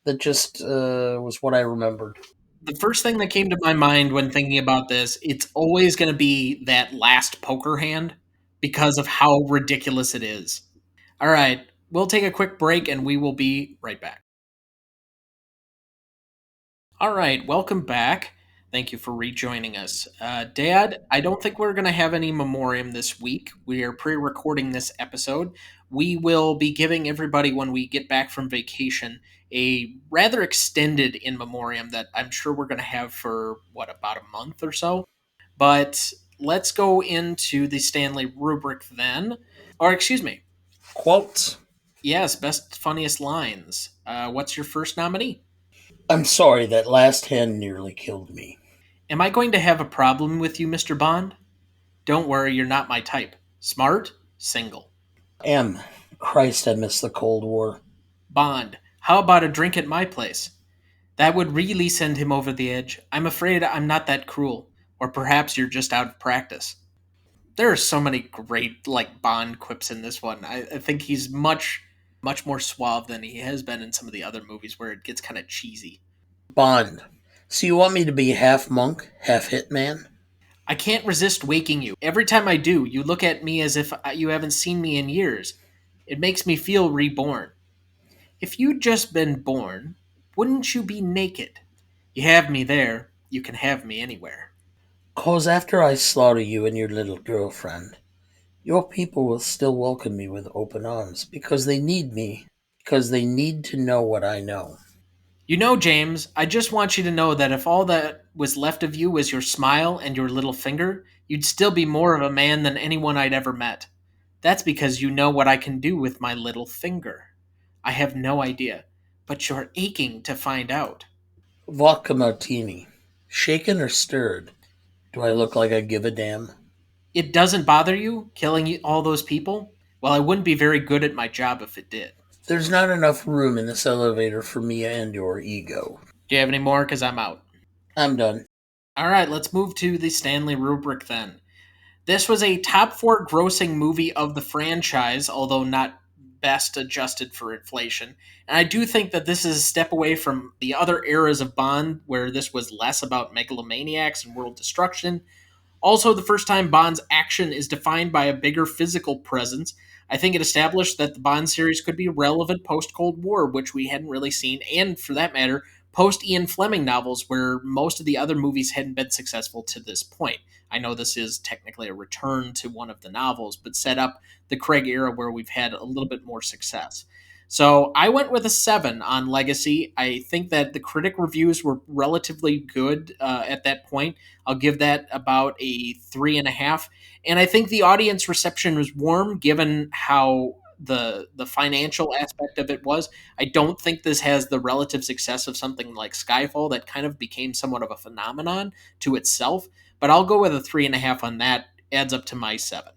that just was what I remembered. The first thing that came to my mind when thinking about this, it's always going to be that last poker hand because of how ridiculous it is. All right. We'll take a quick break and we will be right back. All right, welcome back. Thank you for rejoining us. Dad, I don't think we're going to have any memoriam this week. We are pre recording this episode. We will be giving everybody, when we get back from vacation, a rather extended in memoriam that I'm sure we're going to have for, what, about a month or so? But let's go into the Stanley rubric then. Or, excuse me. Quotes. Yes, best, funniest lines. What's your first nominee? I'm sorry, that last hand nearly killed me. Am I going to have a problem with you, Mr. Bond? Don't worry, you're not my type. Smart, single. M. Christ, I miss the Cold War. Bond, how about a drink at my place? That would really send him over the edge. I'm afraid I'm not that cruel. Or perhaps you're just out of practice. There are so many great, Bond quips in this one. I think he's much more suave than he has been in some of the other movies where it gets kind of cheesy. Bond. So you want me to be half monk, half hitman? I can't resist waking you. Every time I do, you look at me as if you haven't seen me in years. It makes me feel reborn. If you'd just been born, wouldn't you be naked? You have me there, you can have me anywhere. 'Cause after I slaughter you and your little girlfriend, your people will still welcome me with open arms because they need me, because they need to know what I know. You know, James, I just want you to know that if all that was left of you was your smile and your little finger, you'd still be more of a man than anyone I'd ever met. That's because you know what I can do with my little finger. I have no idea, but you're aching to find out. Vodka martini. Shaken or stirred? Do I look like I give a damn? It doesn't bother you, killing all those people? Well, I wouldn't be very good at my job if it did. There's not enough room in this elevator for me and your ego. Do you have any more? Because I'm out. I'm done. All right, let's move to the Stanley rubric then. This was a top four grossing movie of the franchise, although not best adjusted for inflation. And I do think that this is a step away from the other eras of Bond, where this was less about megalomaniacs and world destruction. Also, the first time Bond's action is defined by a bigger physical presence. I think it established that the Bond series could be relevant post Cold War, which we hadn't really seen, and for that matter, post Ian Fleming novels, where most of the other movies hadn't been successful to this point. I know this is technically a return to one of the novels, but set up the Craig era where we've had a little bit more success. So I went with a 7 on Legacy. I think that the critic reviews were relatively good at that point. I'll give that about a 3.5. And I think the audience reception was warm given how the financial aspect of it was. I don't think this has the relative success of something like Skyfall that kind of became somewhat of a phenomenon to itself. But I'll go with a 3.5 on that. Adds up to my 7.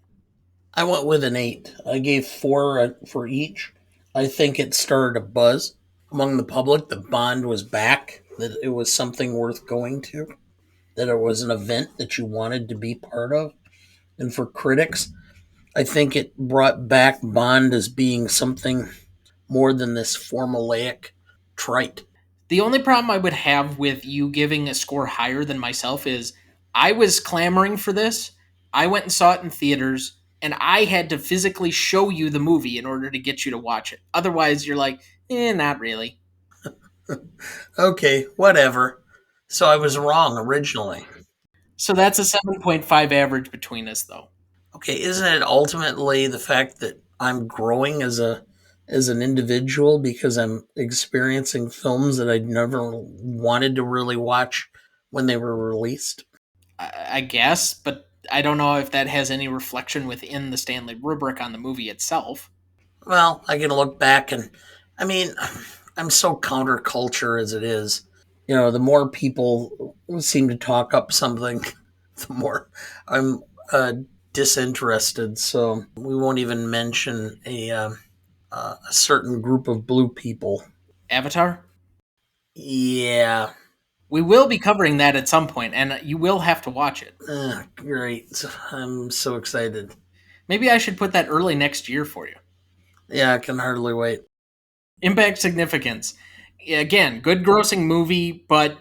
I went with an 8. I gave 4 for each. I think it started a buzz among the public that Bond was back, that it was something worth going to, that it was an event that you wanted to be part of. And for critics, I think it brought back Bond as being something more than this formulaic trite. The only problem I would have with you giving a score higher than myself is I was clamoring for this. I went and saw it in theaters, and I had to physically show you the movie in order to get you to watch it. Otherwise, you're like, not really. Okay, whatever. So I was wrong originally. So that's a 7.5 average between us, though. Okay, isn't it ultimately the fact that I'm growing as an individual because I'm experiencing films that I never wanted to really watch when they were released? I guess, but I don't know if that has any reflection within the Stanley rubric on the movie itself. Well, I can look back and I mean, I'm so counterculture as it is. You know, the more people seem to talk up something, the more I'm disinterested. So we won't even mention a certain group of blue people. Avatar? Yeah. We will be covering that at some point, and you will have to watch it. Great. I'm so excited. Maybe I should put that early next year for you. Yeah, I can hardly wait. Impact Significance. Again, good grossing movie, but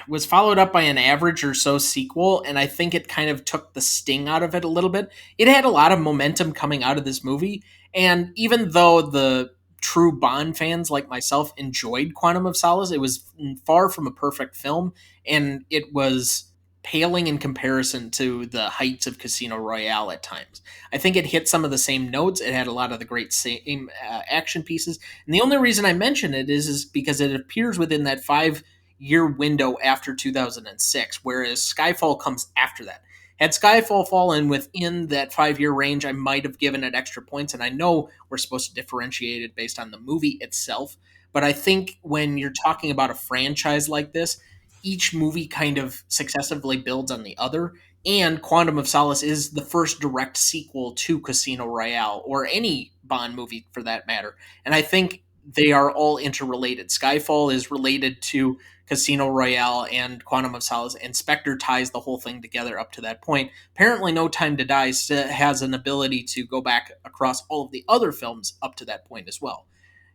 was followed up by an average or so sequel, and I think it kind of took the sting out of it a little bit. It had a lot of momentum coming out of this movie, And even though the true Bond fans like myself enjoyed Quantum of Solace, it was far from a perfect film, and it was paling in comparison to the heights of Casino Royale at times. I think it hit some of the same notes. It had a lot of the great same action pieces, and the only reason I mention it is because it appears within that 5 year window after 2006, whereas Skyfall comes after that. Had Skyfall fallen within that 5 year range, I might have given it extra points. And I know we're supposed to differentiate it based on the movie itself. But I think when you're talking about a franchise like this, each movie kind of successively builds on the other. And Quantum of Solace is the first direct sequel to Casino Royale, or any Bond movie for that matter. And I think they are all interrelated. Skyfall is related to Casino Royale and Quantum of Solace, and Spectre ties the whole thing together up to that point. Apparently, No Time to Die has an ability to go back across all of the other films up to that point as well.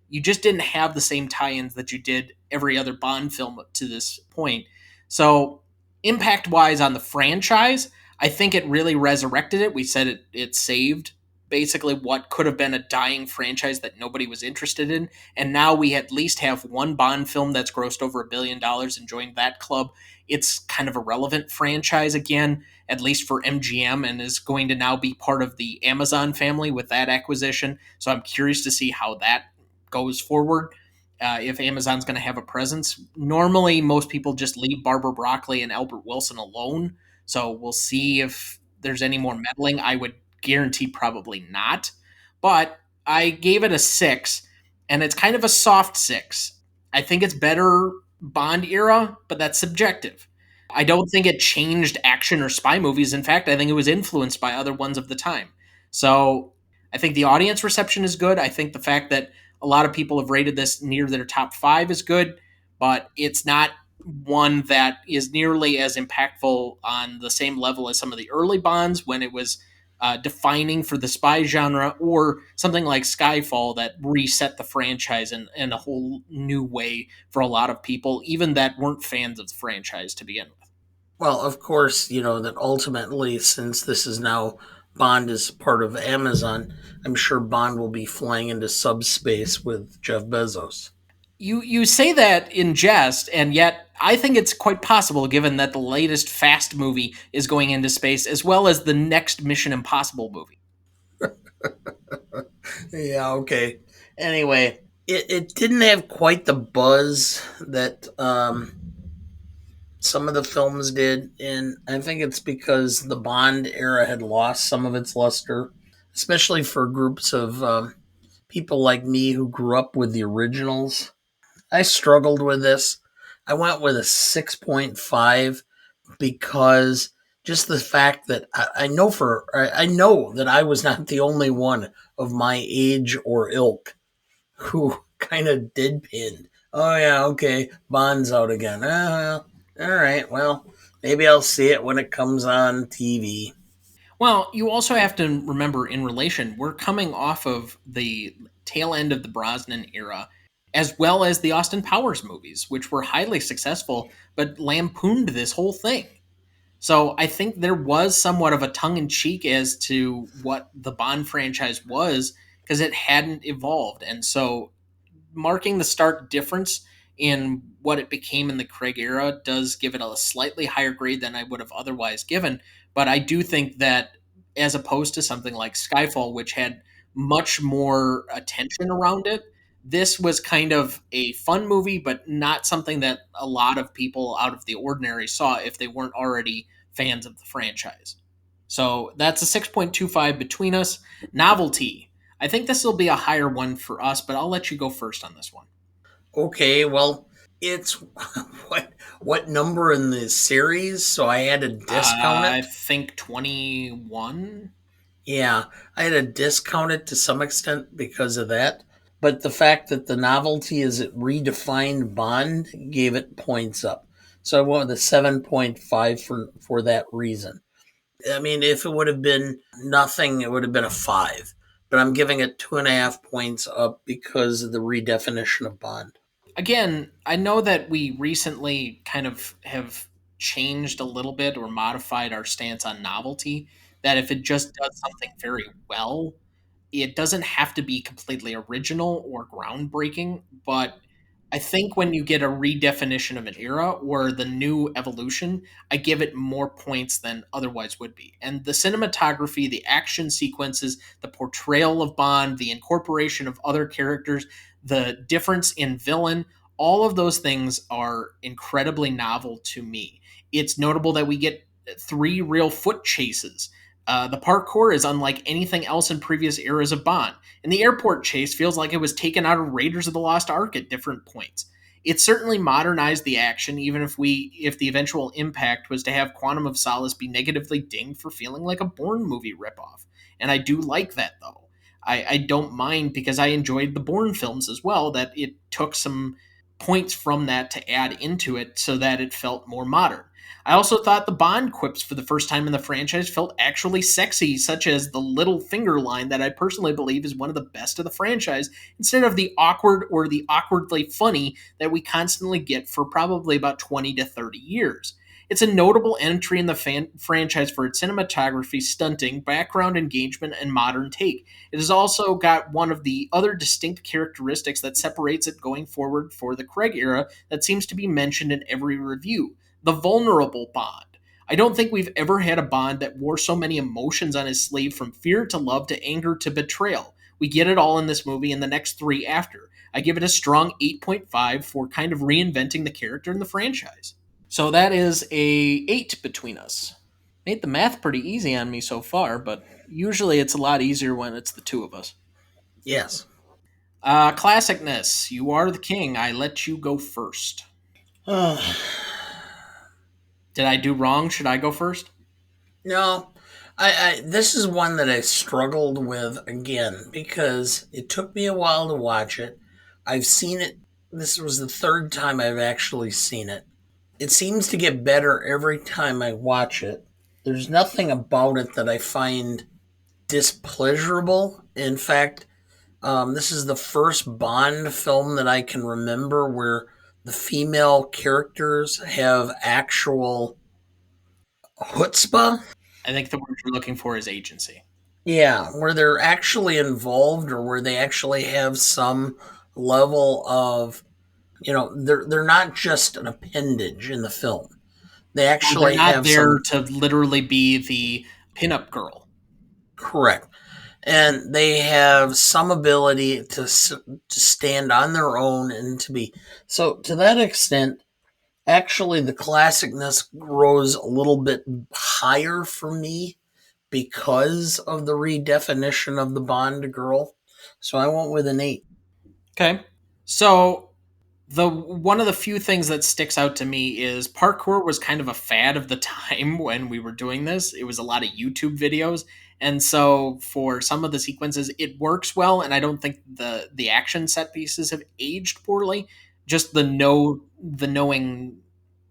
You just didn't have the same tie-ins that you did every other Bond film up to this point. So, impact wise on the franchise, I think it really resurrected it. We said it saved basically what could have been a dying franchise that nobody was interested in. And now we at least have one Bond film that's grossed over $1 billion and joined that club. It's kind of a relevant franchise again, at least for MGM, and is going to now be part of the Amazon family with that acquisition. So I'm curious to see how that goes forward. If Amazon's going to have a presence, normally most people just leave Barbara Broccoli and Albert Wilson alone. So we'll see if there's any more meddling. I would guarantee probably not. But I gave it a 6, and it's kind of a soft 6. I think it's better Bond era, but that's subjective. I don't think it changed action or spy movies. In fact, I think it was influenced by other ones of the time. So I think the audience reception is good. I think the fact that a lot of people have rated this near their top 5 is good, but it's not one that is nearly as impactful on the same level as some of the early Bonds when it was defining for the spy genre, or something like Skyfall that reset the franchise in a whole new way for a lot of people, even that weren't fans of the franchise to begin with. Well, of course, that ultimately, since this is now Bond is part of Amazon, I'm sure Bond will be flying into subspace with Jeff Bezos. You say that in jest, and yet I think it's quite possible, given that the latest Fast movie is going into space, as well as the next Mission Impossible movie. Yeah, okay. Anyway, it didn't have quite the buzz that some of the films did, and I think it's because the Bond era had lost some of its luster, especially for groups of people like me who grew up with the originals. I struggled with this. I went with a 6.5 because just the fact that I know that I was not the only one of my age or ilk who kind of deadpanned. Oh yeah, okay, Bond's out again. All right, well, maybe I'll see it when it comes on TV. Well, you also have to remember, in relation, we're coming off of the tail end of the Brosnan era, as well as the Austin Powers movies, which were highly successful, but lampooned this whole thing. So I think there was somewhat of a tongue in cheek as to what the Bond franchise was, because it hadn't evolved. And so marking the stark difference in what it became in the Craig era does give it a slightly higher grade than I would have otherwise given. But I do think that, as opposed to something like Skyfall, which had much more attention around it, this was kind of a fun movie, but not something that a lot of people out of the ordinary saw if they weren't already fans of the franchise. So that's a 6.25 between us. Novelty. I think this will be a higher one for us, but I'll let you go first on this one. Okay, well, it's what number in the series? So I had to discount I it. think 21. Yeah, I had to discount it to some extent because of that. But the fact that the novelty is it redefined Bond gave it points up. So I went with a 7.5 for that reason. I mean, if it would have been nothing, it would have been a 5. But I'm giving it 2.5 points up because of the redefinition of Bond. Again, I know that we recently kind of have changed a little bit or modified our stance on novelty. That if it just does something very well, it doesn't have to be completely original or groundbreaking, but I think when you get a redefinition of an era or the new evolution, I give it more points than otherwise would be. And the cinematography, the action sequences, the portrayal of Bond, the incorporation of other characters, the difference in villain, all of those things are incredibly novel to me. It's notable that we get three real foot chases. The parkour is unlike anything else in previous eras of Bond, and the airport chase feels like it was taken out of Raiders of the Lost Ark at different points. It certainly modernized the action, even if the eventual impact was to have Quantum of Solace be negatively dinged for feeling like a Bourne movie ripoff. And I do like that though. I don't mind because I enjoyed the Bourne films as well, that it took some points from that to add into it so that it felt more modern. I also thought the Bond quips for the first time in the franchise felt actually sexy, such as the little finger line that I personally believe is one of the best of the franchise, instead of the awkward or the awkwardly funny that we constantly get for probably about 20 to 30 years. It's a notable entry in the franchise for its cinematography, stunting, background engagement, and modern take. It has also got one of the other distinct characteristics that separates it going forward for the Craig era that seems to be mentioned in every review: the vulnerable Bond. I don't think we've ever had a Bond that wore so many emotions on his sleeve, from fear to love to anger to betrayal. We get it all in this movie and the next three after. I give it a strong 8.5 for kind of reinventing the character in the franchise. So that is a 8 between us. Made the math pretty easy on me so far, but usually it's a lot easier when it's the two of us. Yes. Classicness. You are the king. I let you go first. Did I do wrong? Should I go first? No, I this is one that I struggled with again because it took me a while to watch it. I've seen it. This was the third time I've actually seen it. It seems to get better every time I watch it. There's nothing about it that I find displeasurable. In fact, this is the first Bond film that I can remember where the female characters have actual chutzpah. I think the word you're looking for is agency. Yeah, where they're actually involved or where they actually have some level of, they're not just an appendage in the film. They Well, they're actually not have there some. to literally be the pinup girl. Correct. And they have some ability to stand on their own and to be. So to that extent, actually the classicness grows a little bit higher for me because of the redefinition of the Bond girl. So I went with an 8. Okay. So the one of the few things that sticks out to me is parkour was kind of a fad of the time when we were doing this. It was a lot of YouTube videos, and so for some of the sequences it works well, and I don't think the action set pieces have aged poorly. Just the knowing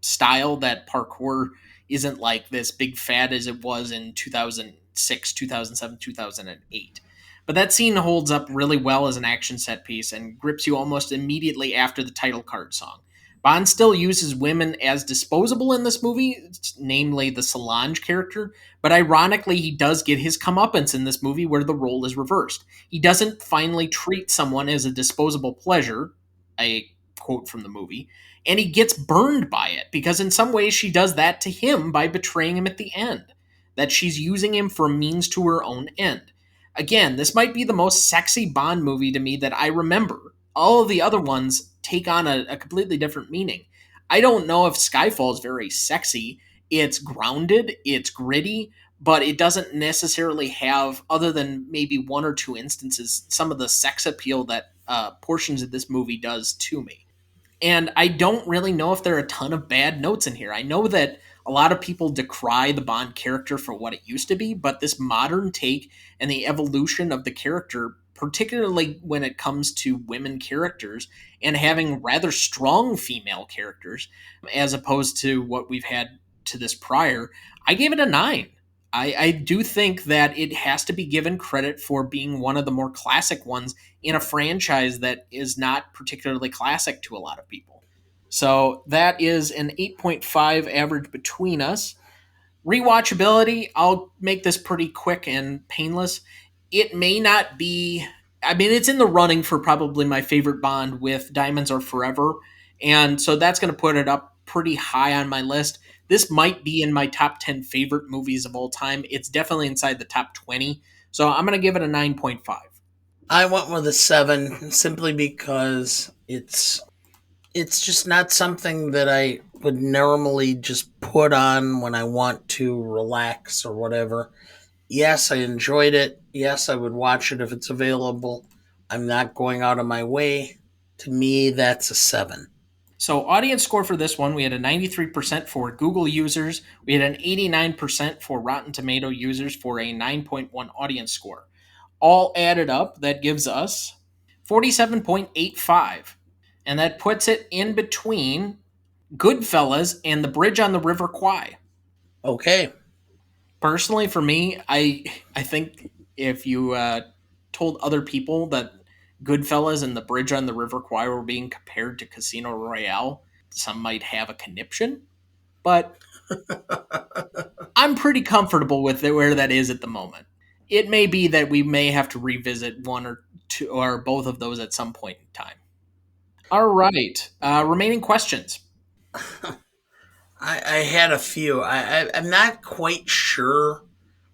style that parkour isn't like this big fad as it was in 2006, 2007, 2008. But that scene holds up really well as an action set piece and grips you almost immediately after the title card song. Bond still uses women as disposable in this movie, namely the Solange character, but ironically, he does get his comeuppance in this movie where the role is reversed. He doesn't finally treat someone as a disposable pleasure, a quote from the movie, and he gets burned by it because in some ways she does that to him by betraying him at the end. That she's using him for a means to her own end. Again, this might be the most sexy Bond movie to me that I remember. All of the other ones take on a completely different meaning. I don't know if Skyfall is very sexy. It's grounded, it's gritty, but it doesn't necessarily have, other than maybe one or two instances, some of the sex appeal that portions of this movie does to me. And I don't really know if there are a ton of bad notes in here. I know that a lot of people decry the Bond character for what it used to be, but this modern take and the evolution of the character, particularly when it comes to women characters and having rather strong female characters, as opposed to what we've had to this prior, I gave it a 9. I do think that it has to be given credit for being one of the more classic ones in a franchise that is not particularly classic to a lot of people. So that is an 8.5 average between us. Rewatchability, I'll make this pretty quick and painless. it may not be. I mean, it's in the running for probably my favorite Bond with Diamonds Are Forever, and so that's going to put it up pretty high on my list. This might be in my top 10 favorite movies of all time. It's definitely inside the top 20, so I'm going to give it a 9.5. I went with a 7 simply because it's just not something that I would normally just put on when I want to relax or whatever. Yes, I enjoyed it. Yes, I would watch it if it's available. I'm not going out of my way. To me, that's a 7. So, audience score for this one, we had a 93% for Google users. We had an 89% for Rotten Tomato users for a 9.1 audience score. All added up, that gives us 47.85. And that puts it in between Goodfellas and The Bridge on the River Kwai. Okay. Personally, for me, I think if you told other people that Goodfellas and The Bridge on the River Kwai were being compared to Casino Royale, some might have a conniption, but I'm pretty comfortable with it where that is at the moment. It may be that we may have to revisit one or two or both of those at some point in time. All right, remaining questions. I had a few. I'm not quite sure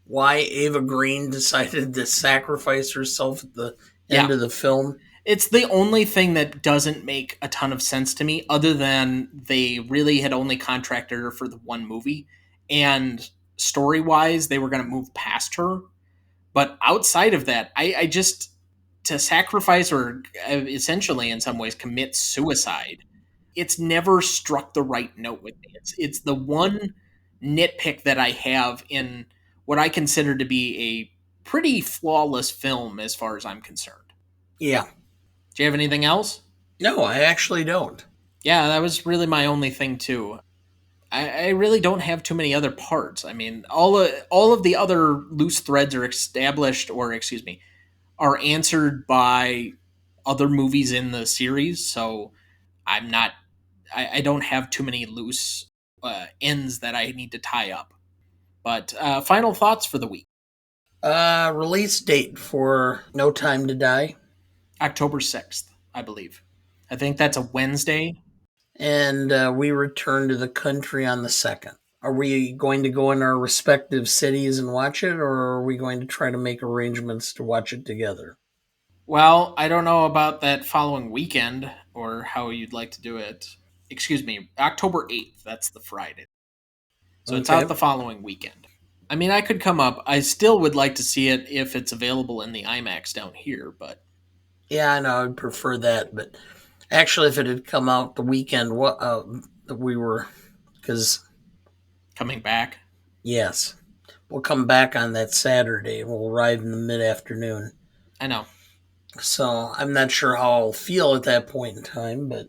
why Eva Green decided to sacrifice herself at the end Yeah, of the film. it's the only thing that doesn't make a ton of sense to me, other than they really had only contracted her for the one movie, and story wise, they were going to move past her. But outside of that, I just to sacrifice or essentially in some ways commit suicide. It's never struck the right note with me. It's the one nitpick that I have in what I consider to be a pretty flawless film as far as I'm concerned. Yeah. Do you have anything else? No, I actually don't. Yeah, that was really my only thing too. I really don't have too many other parts. I mean, all of the other loose threads are established, or excuse me, are answered by other movies in the series. So I'm not. I don't have too many loose ends that I need to tie up. But final thoughts for the week: Release date for No Time to Die. October 6th, I believe. I think that's a Wednesday. And we return to the country on the 2nd. Are we going to go in our respective cities and watch it, or are we going to try to make arrangements to watch it together? Well, I don't know about that following weekend or how you'd like to do it. Excuse me, October 8th. That's the Friday. So it's out Okay. the following weekend. I mean, I could come up. I still would like to see it if it's available in the IMAX down here, but Yeah, I know. I'd prefer that, but actually, if it had come out the weekend, what we were, because coming back, yes, we'll come back on that Saturday. We'll arrive in the mid afternoon. I know. So I'm not sure how I'll feel at that point in time, but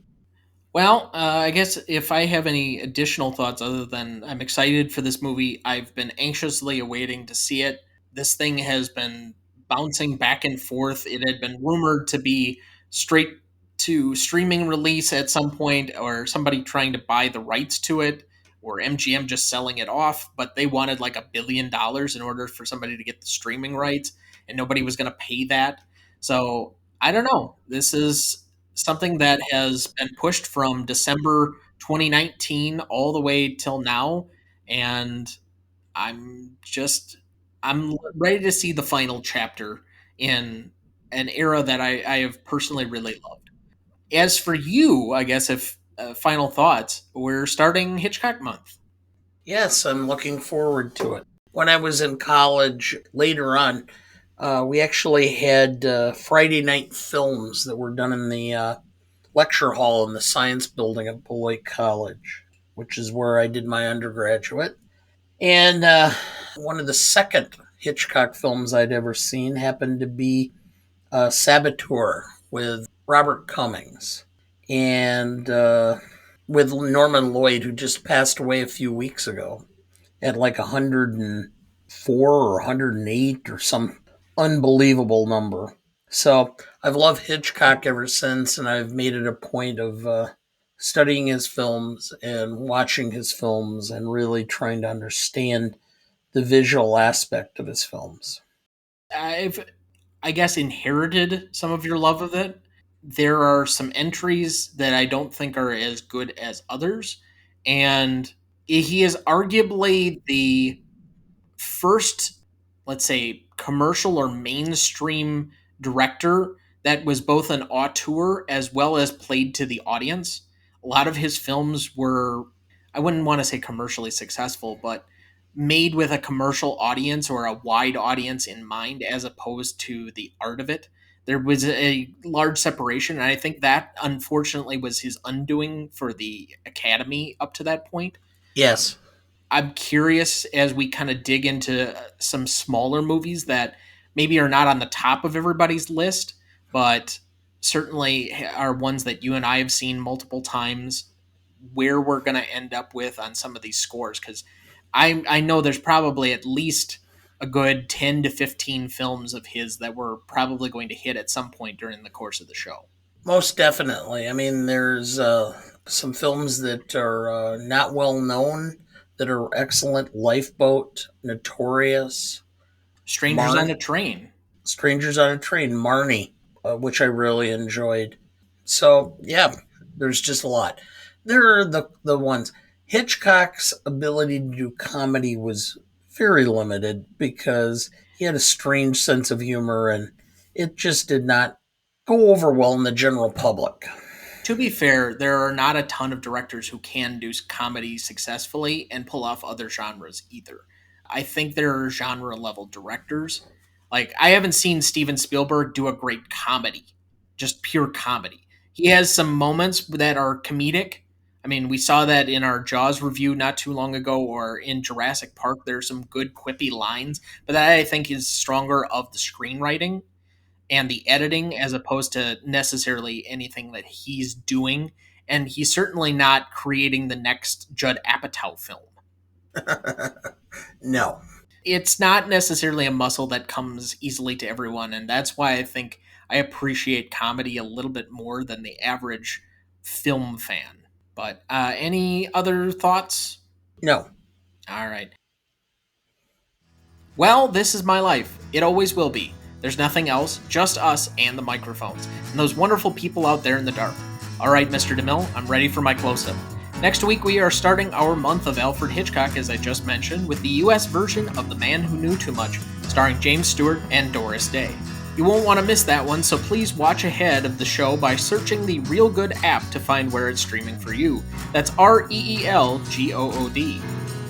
Well, I guess if I have any additional thoughts other than I'm excited for this movie, I've been anxiously awaiting to see it. This thing has been bouncing back and forth. It had been rumored to be straight to streaming release at some point, or somebody trying to buy the rights to it, or MGM just selling it off, but they wanted like $1 billion in order for somebody to get the streaming rights, and nobody was going to pay that. So I don't know. This is something that has been pushed from December 2019 all the way till now, and I'm just I'm ready to see the final chapter in an era that I have personally really loved. As for you, I guess if final thoughts, we're starting Hitchcock month. yes, I'm looking forward to it. When I was in college later on, we actually had Friday night films that were done in the lecture hall in the science building at Beloit College, which is where I did my undergraduate. And one of the second Hitchcock films I'd ever seen happened to be Saboteur with Robert Cummings and with Norman Lloyd, who just passed away a few weeks ago at like 104 or 108 or some unbelievable number. So I've loved Hitchcock ever since, and I've made it a point of studying his films and watching his films and really trying to understand the visual aspect of his films. I guess, inherited some of your love of it. There are some entries that I don't think are as good as others. And he is arguably the first, let's say, commercial or mainstream director that was both an auteur as well as played to the audience. A lot of his films were, I wouldn't want to say commercially successful, but made with a commercial audience or a wide audience in mind as opposed to the art of it. There was a large separation, and I think that unfortunately was his undoing for the Academy up to that point. Yes. I'm curious as we kind of dig into some smaller movies that maybe are not on the top of everybody's list, but certainly are ones that you and I have seen multiple times, where we're going to end up with on some of these scores. Because I know there's probably at least a good 10 to 15 films of his that we're probably going to hit at some point during the course of the show. Most definitely. I mean, there's some films that are not well known that are excellent. Lifeboat, Notorious, Strangers on Marn, a Train. Strangers on a Train, Marnie, which I really enjoyed. So yeah, there's just a lot. There are the ones. Hitchcock's ability to do comedy was very limited because he had a strange sense of humor, and it just did not go over well in the general public. To be fair, there are not a ton of directors who can do comedy successfully and pull off other genres either. I think there are genre level directors. Like, I haven't seen Steven Spielberg do a great comedy, just pure comedy. He has some moments that are comedic. I mean, we saw that in our Jaws review not too long ago, or in Jurassic Park. There's some good quippy lines, but that I think is stronger of the screenwriting and the editing as opposed to necessarily anything that he's doing. And he's certainly not creating the next Judd Apatow film. No. It's not necessarily a muscle that comes easily to everyone, and that's why I think I appreciate comedy a little bit more than the average film fan. But any other thoughts? No. All right. Well, this is my life. It always will be. There's nothing else, just us and the microphones, and those wonderful people out there in the dark. All right, Mr. DeMille, I'm ready for my close-up. Next week, we are starting our month of Alfred Hitchcock, as I just mentioned, with the US version of The Man Who Knew Too Much, starring James Stewart and Doris Day. You won't want to miss that one, so please watch ahead of the show by searching the Real Good app to find where it's streaming for you. That's REELGOOD.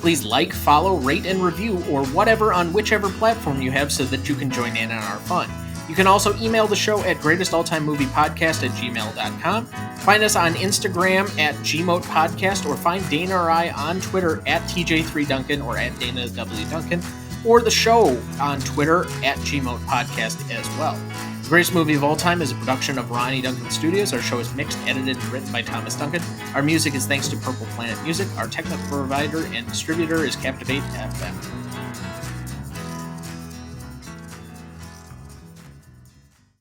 Please like, follow, rate, and review, or whatever on whichever platform you have so that you can join in on our fun. You can also email the show at greatestaltimemoviepodcast@gmail.com. Find us on Instagram at GMOTepodcast, or find Dana or I on Twitter at TJ3Duncan or at Dana W. Duncan, or the show on Twitter at GMOTepodcast as well. The Greatest Movie of All Time is a production of Ronnie Duncan Studios. Our show is mixed, edited, and written by Thomas Duncan. Our music is thanks to Purple Planet Music. Our technical provider and distributor is Captivate FM.